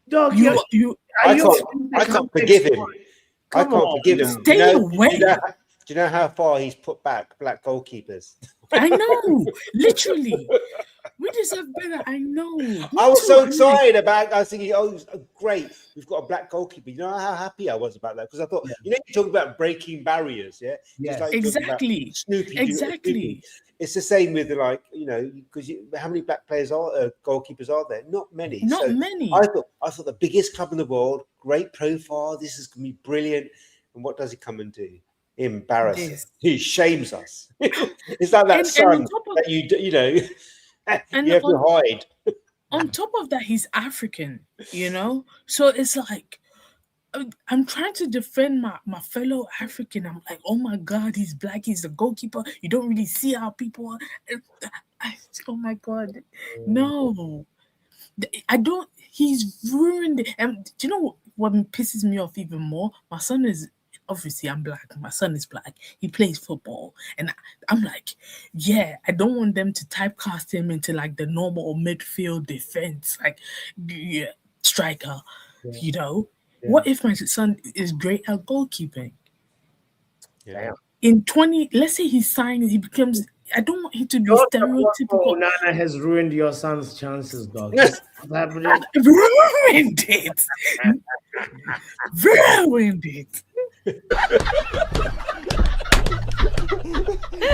Dog, I can't forgive him. I can't forgive him. Stay away. Do you know how far he's put back black goalkeepers? I know, literally. We deserve better. I know. I was so excited about. I was thinking, oh, great, we've got a black goalkeeper. You know how happy I was about that because I thought, you're talking about breaking barriers, yeah. Like exactly. Snoop, exactly. It's the same with because how many black goalkeepers are there? Not many. Not many. I thought the biggest club in the world, great profile. This is gonna be brilliant. And what does he come and do? Embarrass us. He shames us. It's like that son that you have to hide. On top of that, he's African. So it's like. I'm trying to defend my fellow African. I'm like, oh my God, he's black. He's a goalkeeper. You don't really see how people are. Oh my God. No. I don't. He's ruined it. And do you know what pisses me off even more? My son is obviously I'm black. My son is black. He plays football, and I'm like, yeah, I don't want them to typecast him into like the normal midfield defense, like yeah, striker. You know, what if my son is great at goalkeeping? Yeah. In 20, let's say he signs, he becomes. I don't want him to be stereotypical. Onana has ruined your son's chances, dog. What's happening? Ruined it. Ruined it.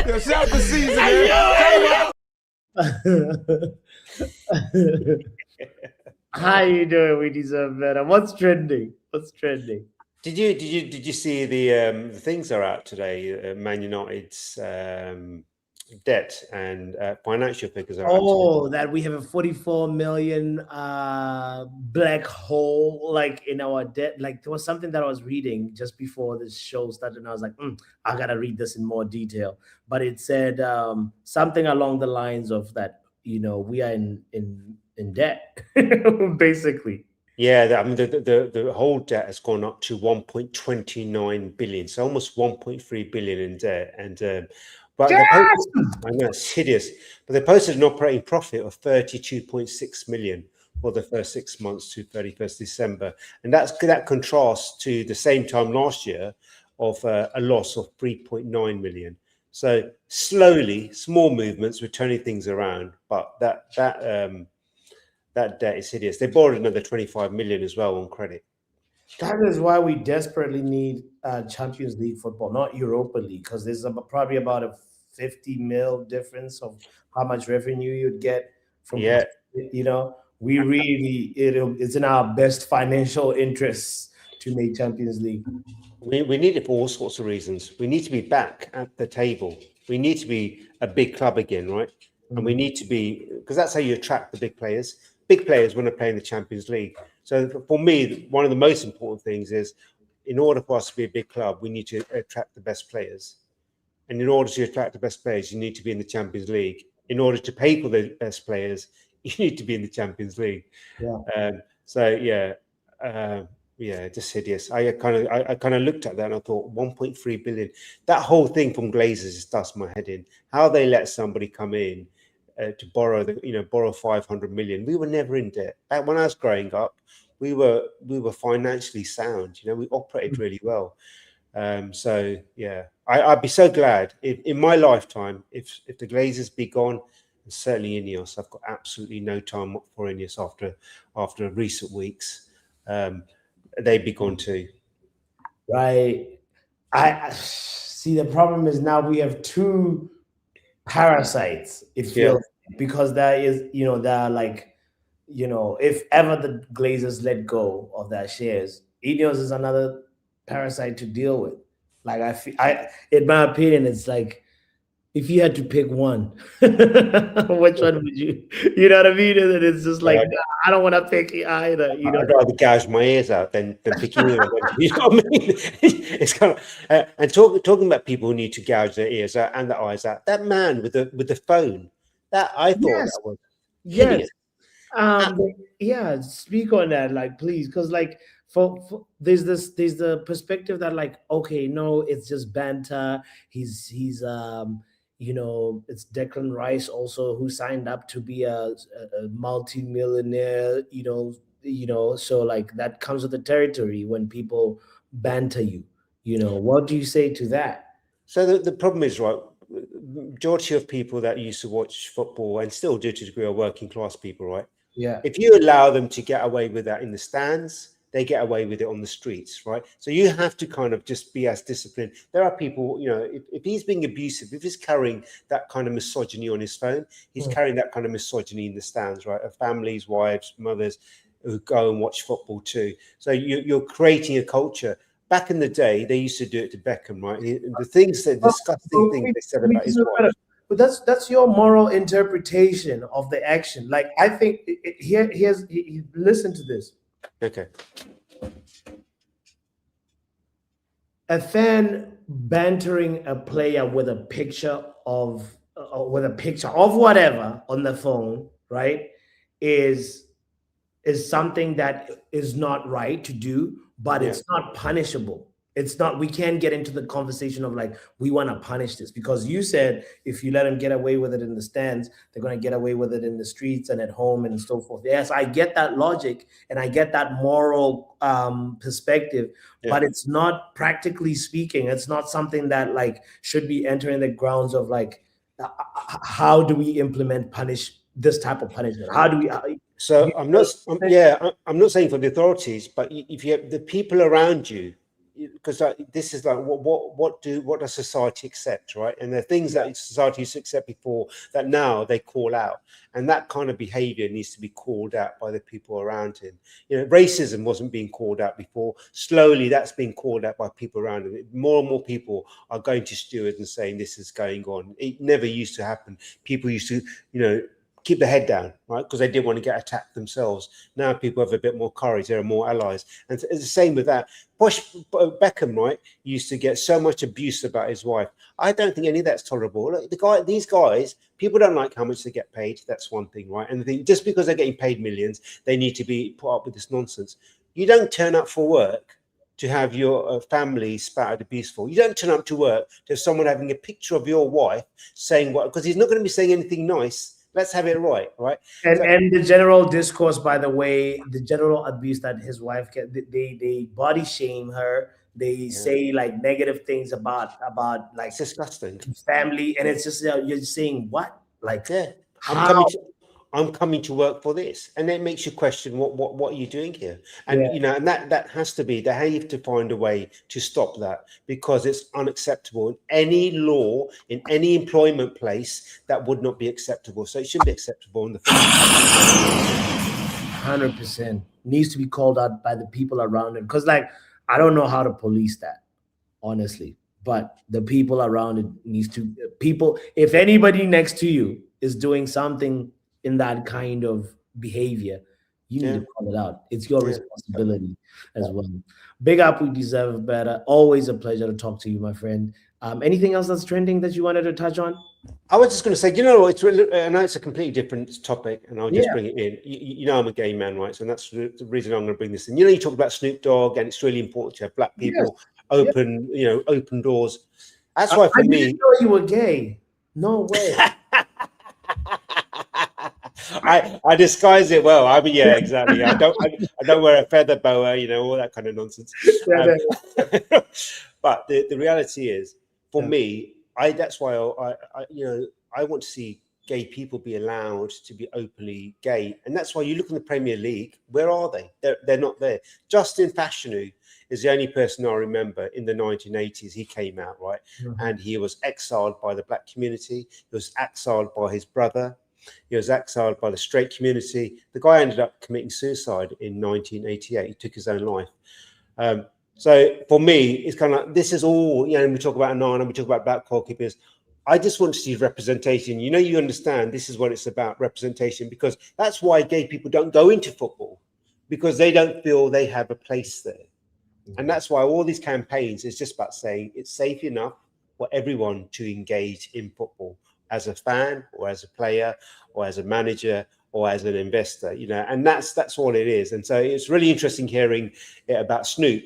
It's out the season. How you doing? We deserve better. What's trending? What's trending? Did you see the things that are out today? Man United's debt and financial figures are out today. That we have a 44 million black hole like in our debt. Like there was something that I was reading just before this show started, and I was like, I gotta read this in more detail. But it said something along the lines of that, we are in debt, basically. Yeah, I mean the whole debt has gone up to 1.29 billion, so almost 1.3 billion in debt. And but I know it's hideous. But they posted an operating profit of 32.6 million for the first 6 months to 31st December, and that contrasts to the same time last year of a loss of 3.9 million. So slowly, small movements, we're turning things around, but that debt is hideous. They borrowed another 25 million as well on credit. That is why we desperately need Champions League football, not Europa League, because there's probably about a 50 mil difference of how much revenue you'd get from. Yeah, we really it's in our best financial interests to make Champions League. We need it for all sorts of reasons. We need to be back at the table. We need to be a big club again, right? And we need to be, because that's how you attract the big players. Big players want to play in the Champions League. So for me, one of the most important things is, in order for us to be a big club, we need to attract the best players. And in order to attract the best players, you need to be in the Champions League. In order to pay for the best players, you need to be in the Champions League. Just hideous. I kind of looked at that and I thought 1.3 billion. That whole thing from Glazers just does my head in. How they let somebody come in to borrow 500 million. We were never in debt. Back when I was growing up, we were financially sound. We operated really well. I'd be so glad if in my lifetime, if the Glazers be gone, and certainly Ineos. I've got absolutely no time for Ineos after recent weeks. They'd be gone too. Right. I see. The problem is now we have two parasites. It feels because there is, there are like, if ever the Glazers let go of their shares, Ineos is another parasite to deal with. Like in my opinion, it's like if you had to pick one, which one would you? You know what I mean? And it's just like I don't want to pick either. I'd rather gouge my ears out than pick either. You know what I mean? It's kind of and talking about people who need to gouge their ears out and their eyes out. That man with the phone, that I thought that was hideous. Speak on that, like please, because like for there's the perspective that like okay, no, it's just banter. He's it's Declan Rice also who signed up to be a multi-millionaire, so like that comes with the territory when people banter you. What do you say to that? So the problem is, right, majority of people that used to watch football and still do to a degree are working class people, right? Yeah. If you allow them to get away with that in the stands, they get away with it on the streets, right? So you have to kind of just be as disciplined. There are people, if he's being abusive, if he's carrying that kind of misogyny on his phone, he's carrying that kind of misogyny in the stands, right? Of families, wives, mothers who go and watch football too. So you're creating a culture. Back in the day, they used to do it to Beckham, right? The disgusting things they said about his wife. But that's your moral interpretation of the action. Like I think here's listen to this. Okay. A fan bantering a player with a picture of whatever on the phone, right, is something that is not right to do, but it's not punishable. It's not, we can't get into the conversation of like, we want to punish this, because you said if you let them get away with it in the stands, they're going to get away with it in the streets and at home and so forth. Yes, I get that logic and I get that moral perspective, but it's not, practically speaking, it's not something that like should be entering the grounds of like, how do we implement this type of punishment? How do we? So I'm not saying for the authorities, but if you have the people around you, because this is like what does society accept, right? And there are things that society used to accept before that now they call out, and that kind of behavior needs to be called out by the people around him. You know, racism wasn't being called out before. Slowly that's being called out by people around him. More and more people are going to stewards and saying this is going on. It never used to happen. People used to, keep their head down, right? Because they didn't want to get attacked themselves. Now people have a bit more courage. There are more allies. And it's the same with that. Beckham, right, used to get so much abuse about his wife. I don't think any of that's tolerable. Look, these guys, people don't like how much they get paid. That's one thing, right? And the thing, just because they're getting paid millions, they need to be put up with this nonsense. You don't turn up for work to have your family spouted abuse for. You don't turn up to work to have someone having a picture of your wife saying what, because he's not going to be saying anything nice. Let's have it right? And the general discourse, by the way, the general abuse that his wife get, they body shame her. They say like negative things about like, it's disgusting, family, and it's just you're saying what, like, I'm coming to work for this, and it makes you question what are you doing here? And and that has to be, they have to find a way to stop that, because it's unacceptable in any law, in any employment place. That would not be acceptable. So it shouldn't be acceptable in the 100% needs to be called out by the people around him, because like, I don't know how to police that, honestly, but the people around it needs to, if anybody next to you is doing something in that kind of behavior, you need to call it out. It's your responsibility as well. Big up, we deserve better. Always a pleasure to talk to you, my friend. Anything else that's trending that you wanted to touch on? I was just going to say, it's really, I know it's a completely different topic, and I'll just bring it in. You know, I'm a gay man, right? So that's the reason I'm going to bring this in. You talk about Snoop Dogg, and it's really important to have black people open doors. That's why for me, didn't know you were gay. No way. I disguise it well. I mean, exactly. I don't wear a feather boa, all that kind of nonsense. But the reality is, for me, that's why I want to see gay people be allowed to be openly gay, and that's why you look in the Premier League. Where are they? They're not there. Justin Fashanu is the only person I remember in the 1980s. He came out, right, and he was exiled by the black community. He was exiled by his brother. He was exiled by the straight community. The guy ended up committing suicide in 1988. He took his own life. So for me, it's kind of like, this is all, we talk about Onana, we talk about black goalkeepers. I just want to see representation. You understand this is what it's about, representation, because that's why gay people don't go into football, because they don't feel they have a place there. And that's why all these campaigns is just about saying it's safe enough for everyone to engage in football, as a fan or as a player or as a manager or as an investor, and that's all it is. And so it's really interesting hearing about Snoop.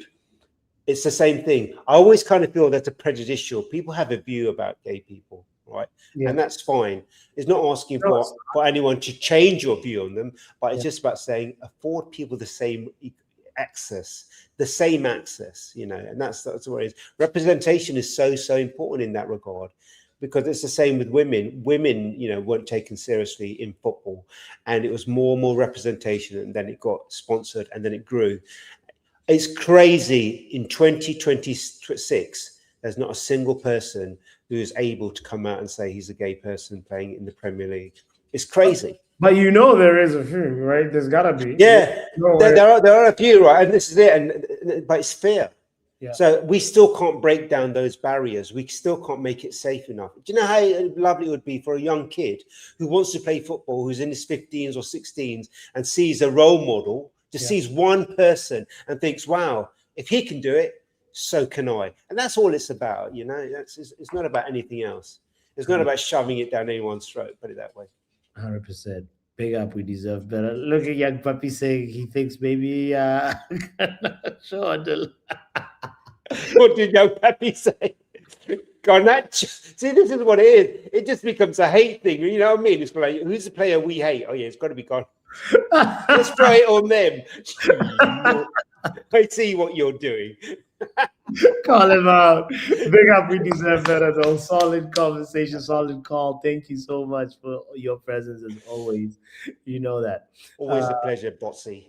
It's the same thing. I always kind of feel that's a prejudicial. People have a view about gay people, right? Yeah. And that's fine. It's not asking for anyone to change your view on them, but it's just about saying afford people the same access, and that's what it is. Representation is so important in that regard. Because it's the same with women. Women, weren't taken seriously in football, and it was more and more representation, and then it got sponsored, and then it grew. It's crazy. In 2026, there's not a single person who is able to come out and say he's a gay person playing in the Premier League. It's crazy. But there is a few, right? There's gotta be. Yeah, there are a few, right? And this is it. But it's fair. Yeah. So we still can't break down those barriers. We still can't make it safe enough. Do you know how lovely it would be for a young kid who wants to play football, who's in his 15s or 16s, and sees a role model, sees one person and thinks, wow, if he can do it, so can I. And that's all it's about, It's not about anything else. It's not about shoving it down anyone's throat, put it that way. 100%. Big up, we deserve better. Look at young puppy saying he thinks maybe sure. What did young Pepe say? Garnacho. See, this is what it is. It just becomes a hate thing. You know what I mean? It's like, who's the player we hate? Oh, yeah, it's got to be Garnacho. Let's throw it on them. I see what you're doing. Call him out. Big up, we deserve better though. Solid conversation, solid call. Thank you so much for your presence as always. You know that. Always a pleasure, Botsy.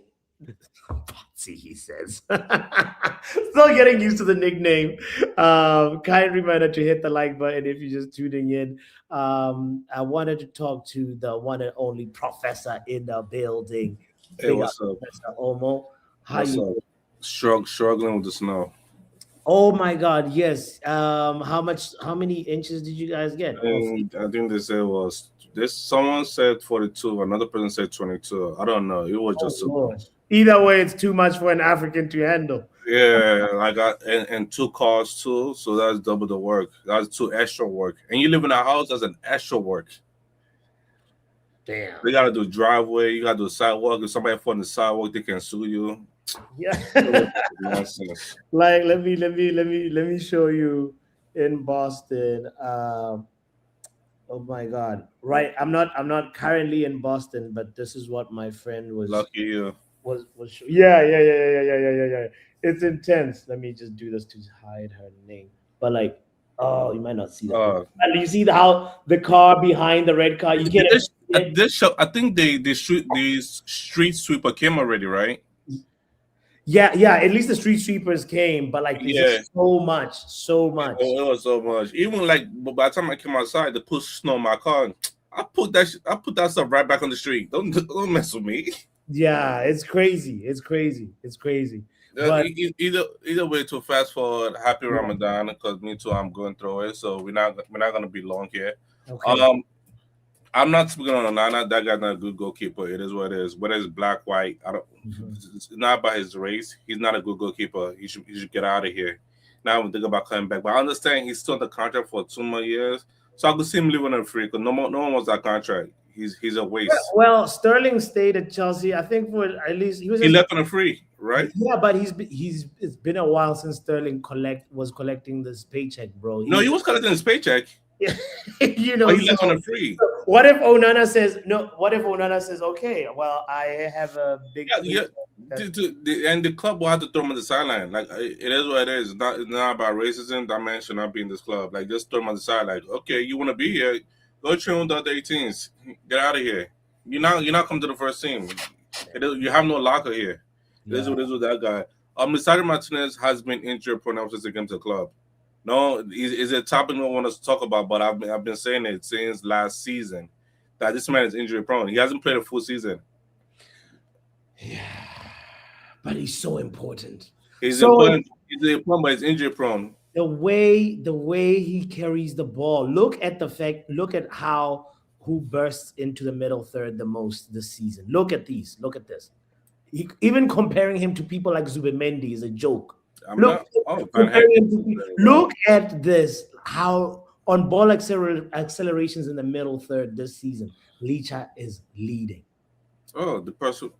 Botsy, he says. Still getting used to the nickname. Kind reminder to hit the like button if you're just tuning in. I wanted to talk to the one and only professor in the building. Hey, what's up? Professor Omo. How What's you? up? Struggling with the snow. Oh my God, yes. How many inches did you guys get? I think they said was this. Someone said 42. Another person said 22. I don't know. It was just too much. Either way, it's too much for an African to handle. Yeah, I got and 2 cars too, so that's double the work. That's 2 extra work, and you live in a house. That's an extra work. Damn. They gotta do driveway. You gotta do sidewalk. If somebody fall on the sidewalk, they can sue you. Yeah. Like let me show you in Boston. Oh my God! Right, I'm not currently in Boston, but this is what my friend was. Lucky you. Was yeah. It's intense. Let me just do this to hide her name. But like, oh, you might not see that. And you see how the car behind the red car. You can't. This show, I think the street sweeper came already, right? Yeah. At least the street sweepers came, but like, there's so much. It was so much. Even like by the time I came outside to put snow in my car, I put that stuff right back on the street. Don't mess with me. Yeah, it's crazy. But Either way, to fast forward, happy Ramadan, because me too, I'm going through it. So we're not gonna be long here. Okay. I'm not speaking on Onana. That guy's not a good goalkeeper. It is what it is. Whether it's black, white, I don't. It's not about his race. He's not a good goalkeeper. He should get out of here. Now I'm thinking about coming back, but I understand he's still on the contract for 2 more years, so I could see him leaving on free because no one wants that contract. He's a waste. Well, Sterling stayed at Chelsea. I think for at least he left on a free, right? Yeah, but it's been a while since Sterling was collecting this paycheck, bro. He was collecting his paycheck. Yeah, but he left on a free. What if Onana says no? What if Onana says, okay, well, I have a big and the club will have to throw him on the sideline. Like, it is what it is. It's not about racism. That man should not be in this club. Like, just throw him on the side. Like, okay, you want to be here? Go train with the other 18s. Get out of here. You're not coming to the first team. You have no locker here. This is what is with that guy. Lisandro Martinez has been injured prone ever since he came to the club. No, is a topic we want us to talk about, but I've been saying it since last season that this man is injury prone. He hasn't played a full season. Yeah, but he's so important. He's important, but he's injury prone. The way he carries the ball. Look at who bursts into the middle third the most this season. Look at this. Even comparing him to people like Zubimendi is a joke. Look at this. How on ball accelerations in the middle third this season, Licha is leading. Oh, the person.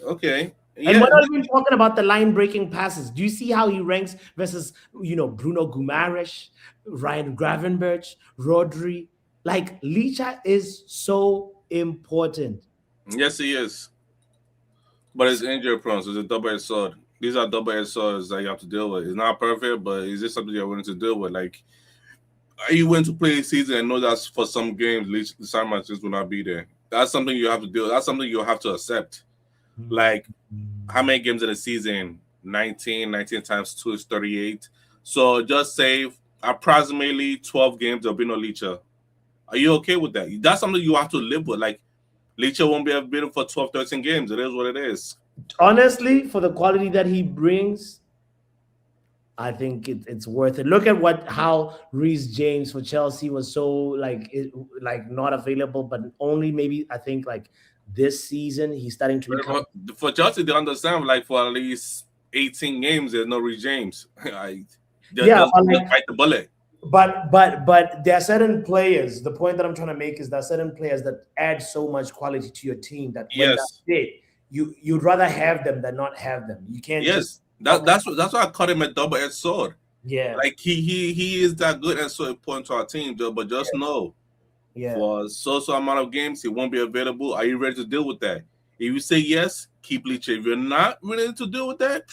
Okay. And we're not even talking about the line-breaking passes. Do you see how he ranks versus, Bruno Guimaraes, Ryan Gravenberch, Rodri? Like, Licha is so important. Yes, he is. But it's injury prone, so it's a double-edged sword. These are double-edged swords that you have to deal with. It's not perfect, but is this something you're willing to deal with? Like, are you willing to play a season and know that for some games, Lisandro Martinez will not be there? That's something you have to deal with. That's something you'll have to accept. Like, how many games in a season? 19 times 2 is 38. So just say approximately 12 games there'll be no Licha. Are you okay with that? That's something you have to live with. Like, Licha won't be available for 12, 13 games. It is what it is. Honestly, for the quality that he brings, I think it's worth it. Look at how Reece James for Chelsea was so not available, but only maybe I think like this season he's starting to become. For Chelsea, they understand like for at least 18 games, there's no Reece James. Bite the bullet. But there are certain players. The point that I'm trying to make is there are certain players that add so much quality to your team that when that's it, you'd rather have them than not have them. You can't. Yes, that's why I call him a double-edged sword. Yeah. Like he is that good and so important to our team, Joe. But just know, for so amount of games, he won't be available. Are you ready to deal with that? If you say yes, keep Leach. If you're not ready to deal with that,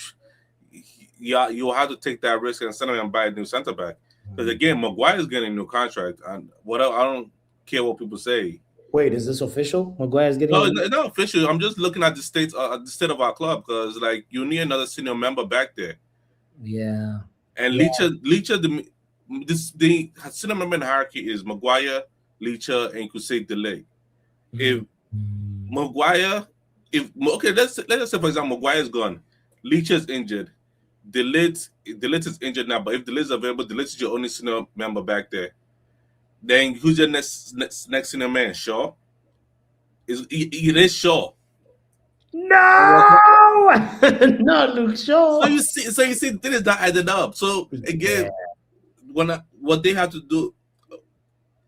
yeah, you'll have to take that risk and send him and buy a new center back. Because again, Maguire is getting a new contract, and whatever. I don't care what people say. Wait, is this official? Maguire is getting it's not official. I'm just looking at the state of our club because like you need another senior member back there. Yeah. And Leacher, the senior member in hierarchy is Maguire, Leacher, and you could say Delay. If Maguire, let's just say for example Maguire is gone, Leacher is injured, Delete is injured now, but if Delete is available, Delete is your only senior member back there. Then who's your next senior man? Shaw? It is Shaw. No, not Luke Shaw. So you see, this is not added up. So again, what they have to do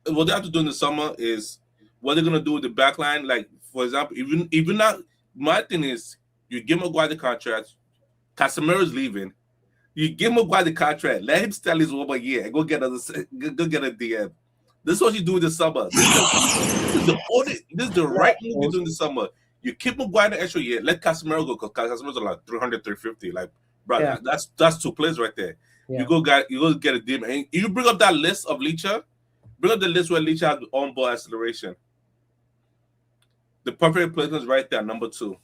in the summer is what they're gonna do with the back line. Like for example, even not Martinez, you give Maguire the contract. Casemiro is leaving. You give Maguire the contract. Let him stay his 1 more year and go get a DM. This is what you do in the summer. This is the right move you do in the summer. You keep Maguire the extra year. Let Casemiro go because Casemiro's like 300, 350. Like, bro, that's 2 players right there. Yeah. You go get a DM. And you bring up that list of Leacher. Bring up the list where Leacher has on-ball acceleration. The perfect replacement is right there, number 2.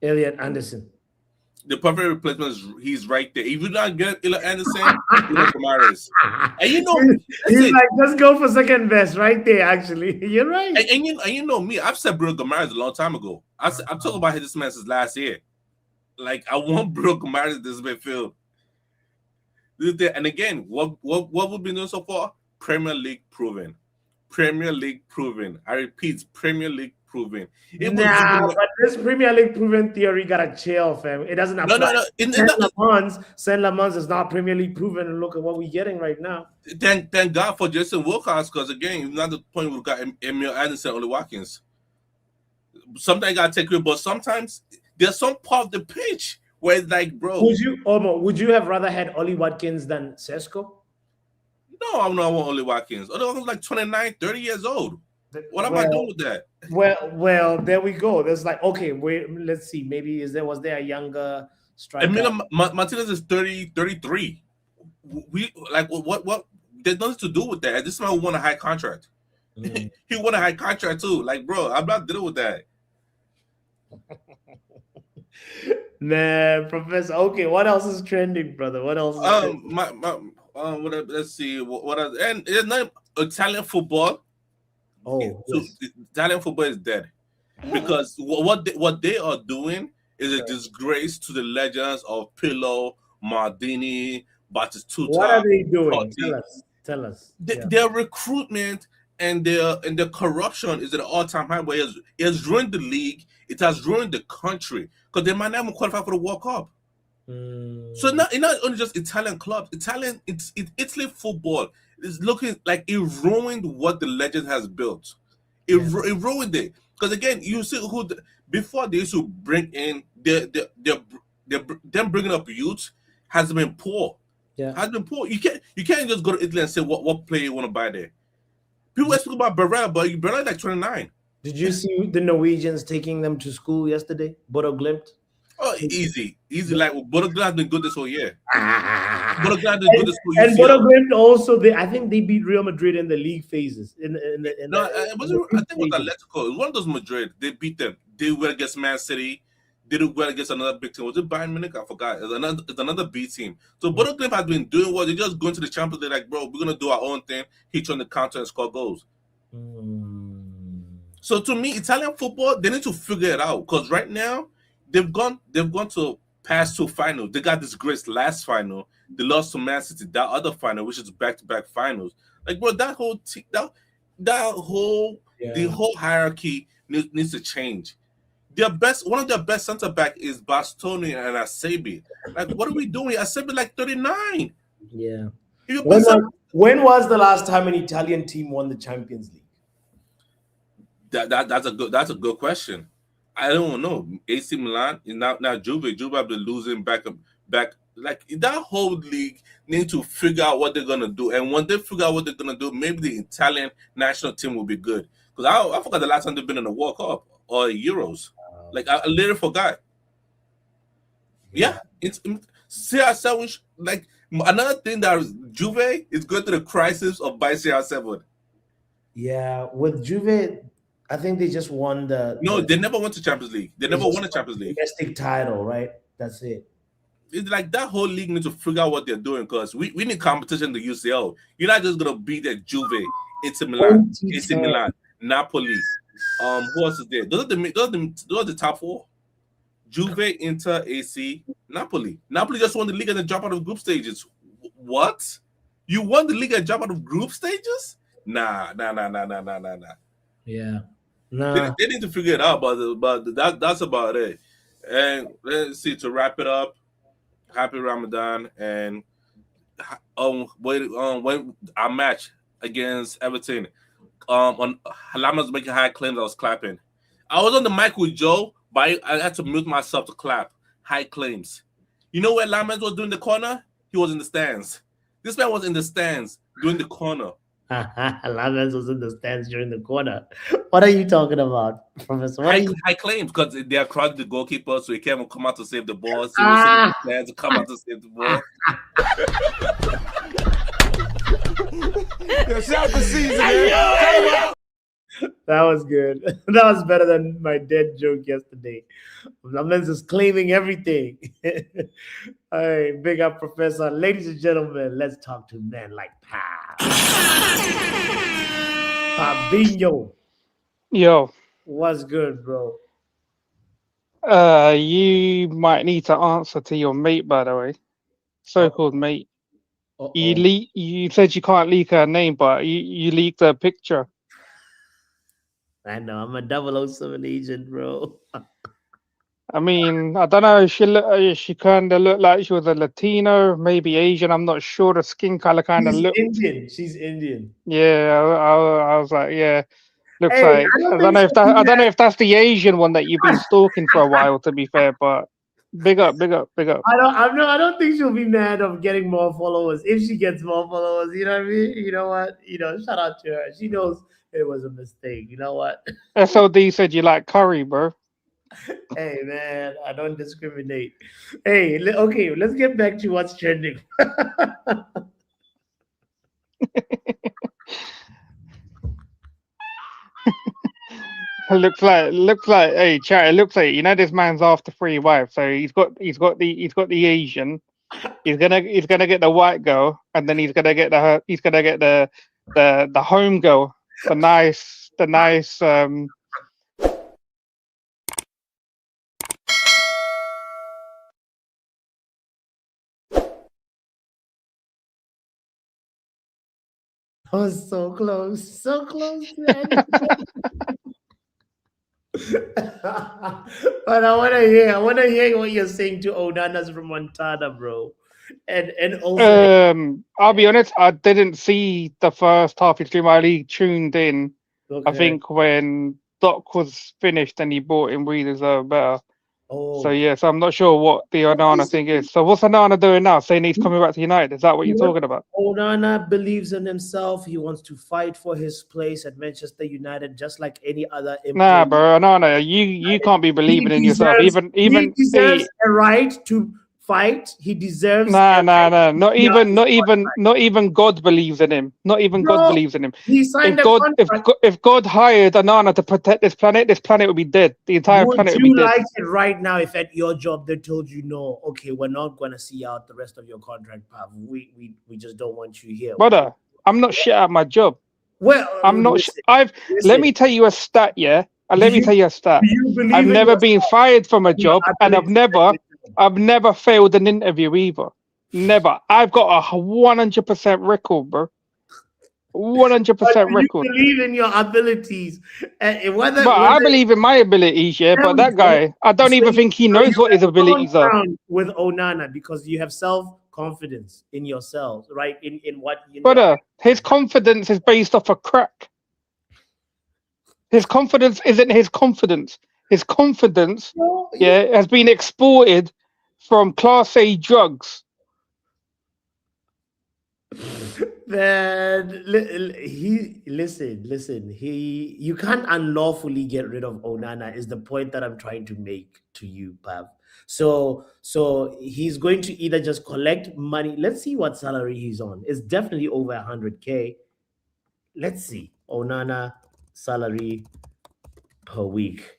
Elliot Anderson. The perfect replacement is he's right there. If you not get Elliot Anderson, you know Kamara's. And you know he's like, let's go for second best right there. Actually, you're right. And you know me, I've said Bruno Kamara's a long time ago. I'm talking about this man since last year. Like I want Bruno Kamara's this midfield. And again, what we've been doing so far? Premier League proven. Premier League proven. I repeat, Premier League proven. But this Premier League proven theory gotta chill, fam. It doesn't apply. Saint Lamans is not Premier League proven, and look at what we're getting right now. Thank God for Jason Wilcox, because again, not the point we've got Emil Anderson, Oli Watkins. Sometimes you gotta take it, but sometimes there's some part of the pitch where it's like, bro. Would you have rather had Oli Watkins than Sesko? No, I don't want Oli Watkins. Oli Watkins like 29, 30 years old. What am I doing with that? Well, there we go. There's like, okay, let's see. Maybe was there a younger striker? Martinez is 30, 33. We like what? There's nothing to do with that. This man won a high contract. He won a high contract too. Like, bro, I'm not dealing with that. Man, Professor. Okay, what else is trending, brother? What else? Let's see. What else? And it's not Italian football. Oh, yes. Italian football is dead because what they are doing is a disgrace to the legends of Pirlo, Maldini, Batistuta. What are they doing? Tell us. Their recruitment and their corruption is at an all-time high. Where it has ruined the league. It has ruined the country because they might not even qualify for the World Cup. So it's not only just Italian clubs. Italy football is looking like it ruined what the legend has built. It ruined it because again, you see before they used to bring in them bringing up youth has been poor. Yeah, has been poor. You can't just go to Italy and say what player you want to buy there. People speak about Barella, but Barella is like 29. Did you see the Norwegians taking them to school yesterday? Bodo Glimt. Oh, easy. Like Bodo Glimt has been good this whole year. Bodo Glimt has been good this whole year. And Bodo Glimt also, I think they beat Real Madrid in the league phases. I think it was Atletico. It was one of those Madrid. They beat them. They went against Man City. They did well against another big team. Was it Bayern Munich? I forgot. It's another B team. So Bodo Glimt has been doing well. They're just going to the Champions League like, bro, we're gonna do our own thing. Hit on the counter and score goals. So to me, Italian football, they need to figure it out because right now they've gone to past 2 finals. They got disgraced last final. They lost to Man City that other final, which is back-to-back finals. Like, bro, that whole the whole hierarchy needs to change. One of their best center back is Bastoni and Acerbi. Like, what are we doing? Acerbi like 39. Yeah. When was the last time an Italian team won the Champions League? That's a good question. I don't know. AC Milan is now Juve. Juve have been losing back like that whole league need to figure out what they're gonna do, and when they figure out what they're gonna do, maybe the Italian national team will be good. Because I forgot the last time they've been in the World Cup or Euros. Like I literally forgot. Yeah, it's CR7. Like another thing that Juve is going through the crisis of by CR7. Yeah, with Juve, I think they just won No, they never went to Champions League. They never won a Champions League. Domestic title, right? That's it. It's like that whole league needs to figure out what they're doing because we need competition in the UCL. You're not just gonna beat the Juve, AC Milan, Napoli. Who else is there? Those are the top four. Juve, Inter, AC, Napoli. Napoli just won the league and then drop out of group stages. What? You won the league and drop out of group stages? Nah. Yeah. Nah. They need to figure it out, but that's about it. And let's see, to wrap it up, happy Ramadan, and when our match against Everton, on Lama's making high claims, I was clapping. I was on the mic with Joe, but I had to mute myself to clap. High claims. You know where Lamas was doing the corner? He was in the stands. This man was in the stands doing the corner. Lamas was in the stands during the corner. What are you talking about, Professor? High claims because they are crowded the goalkeeper, so he can't come out to save the ball. So he was in the stands to come out to save the ball. Shout the season. That was good. That was better than my dead joke yesterday. Lamas is claiming everything. All right, big up, Professor. Ladies and gentlemen, let's talk to men like Fabinho. Yo. What's good, bro? You might need to answer to your mate, by the way. So-called mate. You said you can't leak her name, but you leaked her picture. I know, I'm a 007 agent, bro. I mean, I don't know. She kind of looked like she was a Latino, maybe Asian. I'm not sure. The skin color kind of looked. Indian. She's Indian. Yeah, I was like, yeah, looks like. I don't know if that's the Asian one that you've been stalking for a while. To be fair, but big up. I don't think she'll be mad of getting more followers if she gets more followers. You know what I mean? You know what? Shout out to her. She knows it was a mistake. You know what? SOD said you like curry, bro. Hey man, I don't discriminate. Hey, okay, let's get back to what's trending. looks like hey chat, it looks like this man's after 3 wives. So he's got the Asian, he's gonna get the white girl, and then he's gonna get the home girl, the nice I was so close, man. But I want to hear what you're saying to Onana's Remontada, bro. And also, I'll be honest, I didn't see the first half of stream. I only tuned in. Okay. I think when Dogg was finished and he brought in We Deserve Better. Oh. So yeah, so I'm not sure what the Onana thing is. So what's Onana doing now? Saying he's coming back to United? Is that what you're talking about? Onana believes in himself. He wants to fight for his place at Manchester United, just like any other. Nah, bro, Onana, you can't be believing in yourself. He deserves a right to fight. He deserves. Nah. Not even God believes in him. Not even God believes in him. He signed a contract. If God hired Onana to protect this planet would be dead. The entire planet would be dead. Would you like it right now if at your job they told you, no, okay, we're not going to see out the rest of your contract, Pav. We just don't want you here. Brother, I'm not shit at my job. Well, I'm not. Let me tell you a stat, yeah. Let me tell you a stat. I've never been fired from a job, and I've never failed an interview either. Never. I've got a 100% record, bro. 100% record. You believe in your abilities. I believe in my abilities, yeah. But that guy, I don't even think he knows what his abilities are. With Onana, because you have self-confidence in yourselves, right? In what you know. Brother, his confidence is based off a crack. His confidence isn't his confidence. His confidence, has been exported from Class A drugs Then listen. You can't unlawfully get rid of Onana. Is the point that I'm trying to make to you, Pav. So he's going to either just collect money. Let's see what salary he's on. It's definitely over 100K. Let's see Onana salary per week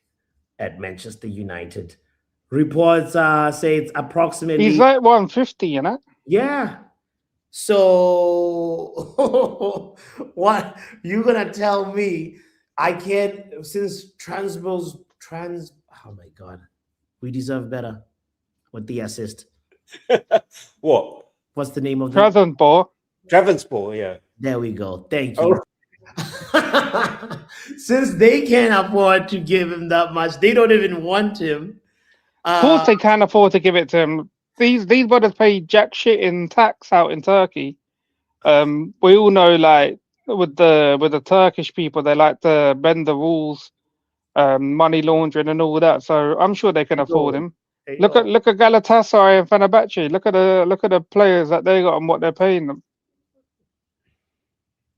at Manchester United. Reports say it's approximately. He's like 150, you know. Yeah. So what you gonna tell me? I can't since oh my god, we deserve better with the assist. What? What's the name of the Travanspor, yeah. There we go. Thank you. Oh. Since they can't afford to give him that much, they don't even want him. Of course, they can't afford to give it to him. These brothers pay jack shit in tax out in Turkey. We all know, like with the Turkish people, they like to bend the rules, money laundering and all that. So I'm sure they can afford him. Look at Galatasaray and Fenerbahce. Look at the players that they got and what they're paying them.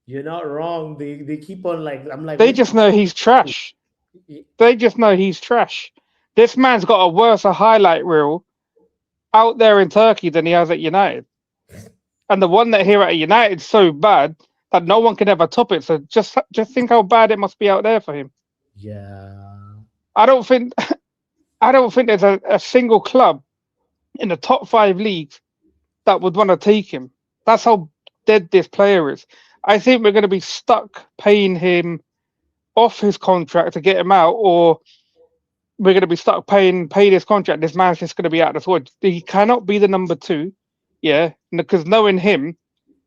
You're not wrong. They keep on I'm like. They just know he's trash. They just know he's trash. This man's got a worse highlight reel out there in Turkey than he has at United. And the one that here at United is so bad that no one can ever top it. So just think how bad it must be out there for him. Yeah. I don't think there's a single club in the top 5 leagues that would want to take him. That's how dead this player is. I think we're going to be stuck paying him off his contract to get him out, or we're going to be stuck paying his contract. This man's just going to be out of the squad. He cannot be the number 2. Yeah, because knowing him,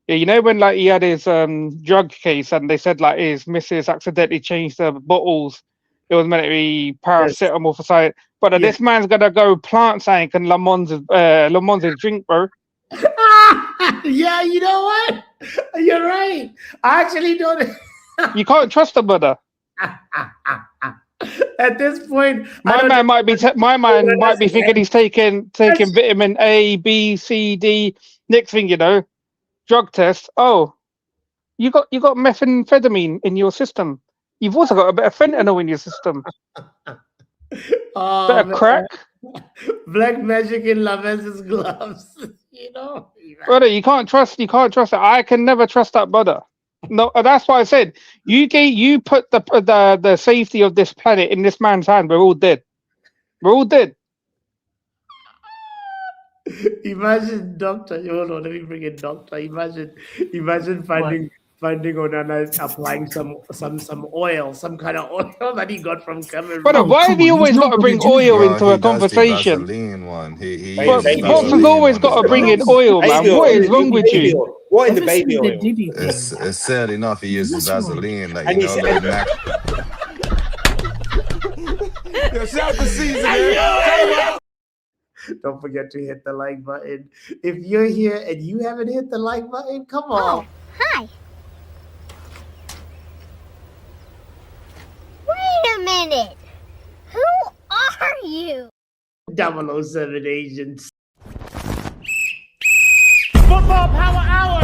yeah, you know when like he had his drug case and they said like his missus accidentally changed the bottles. It was meant to be paracetamol for science, but this man's gonna go plant something and Le Mans drink, bro. Yeah, you know what? You're right. I actually don't. You can't trust the brother. At this point, my man might be thinking he's taking vitamin A, B, C, D. Next thing you know, drug test. Oh, you got methamphetamine in your system. You've also got a bit of fentanyl in your system. Bit of crack. Black magic in Lavez's gloves. You know, brother. You can't trust it. I can never trust that brother. No, that's why I said you put the safety of this planet in this man's hand. We're all dead. We're all dead. Imagine Doctor. Hold on, let me bring in Doctor. Imagine finding Onana applying some oil, some kind of oil that he got from Cameroon. Brother, why have you always got to bring oil into a conversation? Pops has always got to bring in oil, man. What is wrong with you? What in the baby oil? It's sad enough he uses Vaseline, like you know, shout the season, man. Don't forget to hit the like button. If you're here and you haven't hit the like button, come on. Oh, hi. Wait a minute. Who are you? 007 agents. Football Power Hour.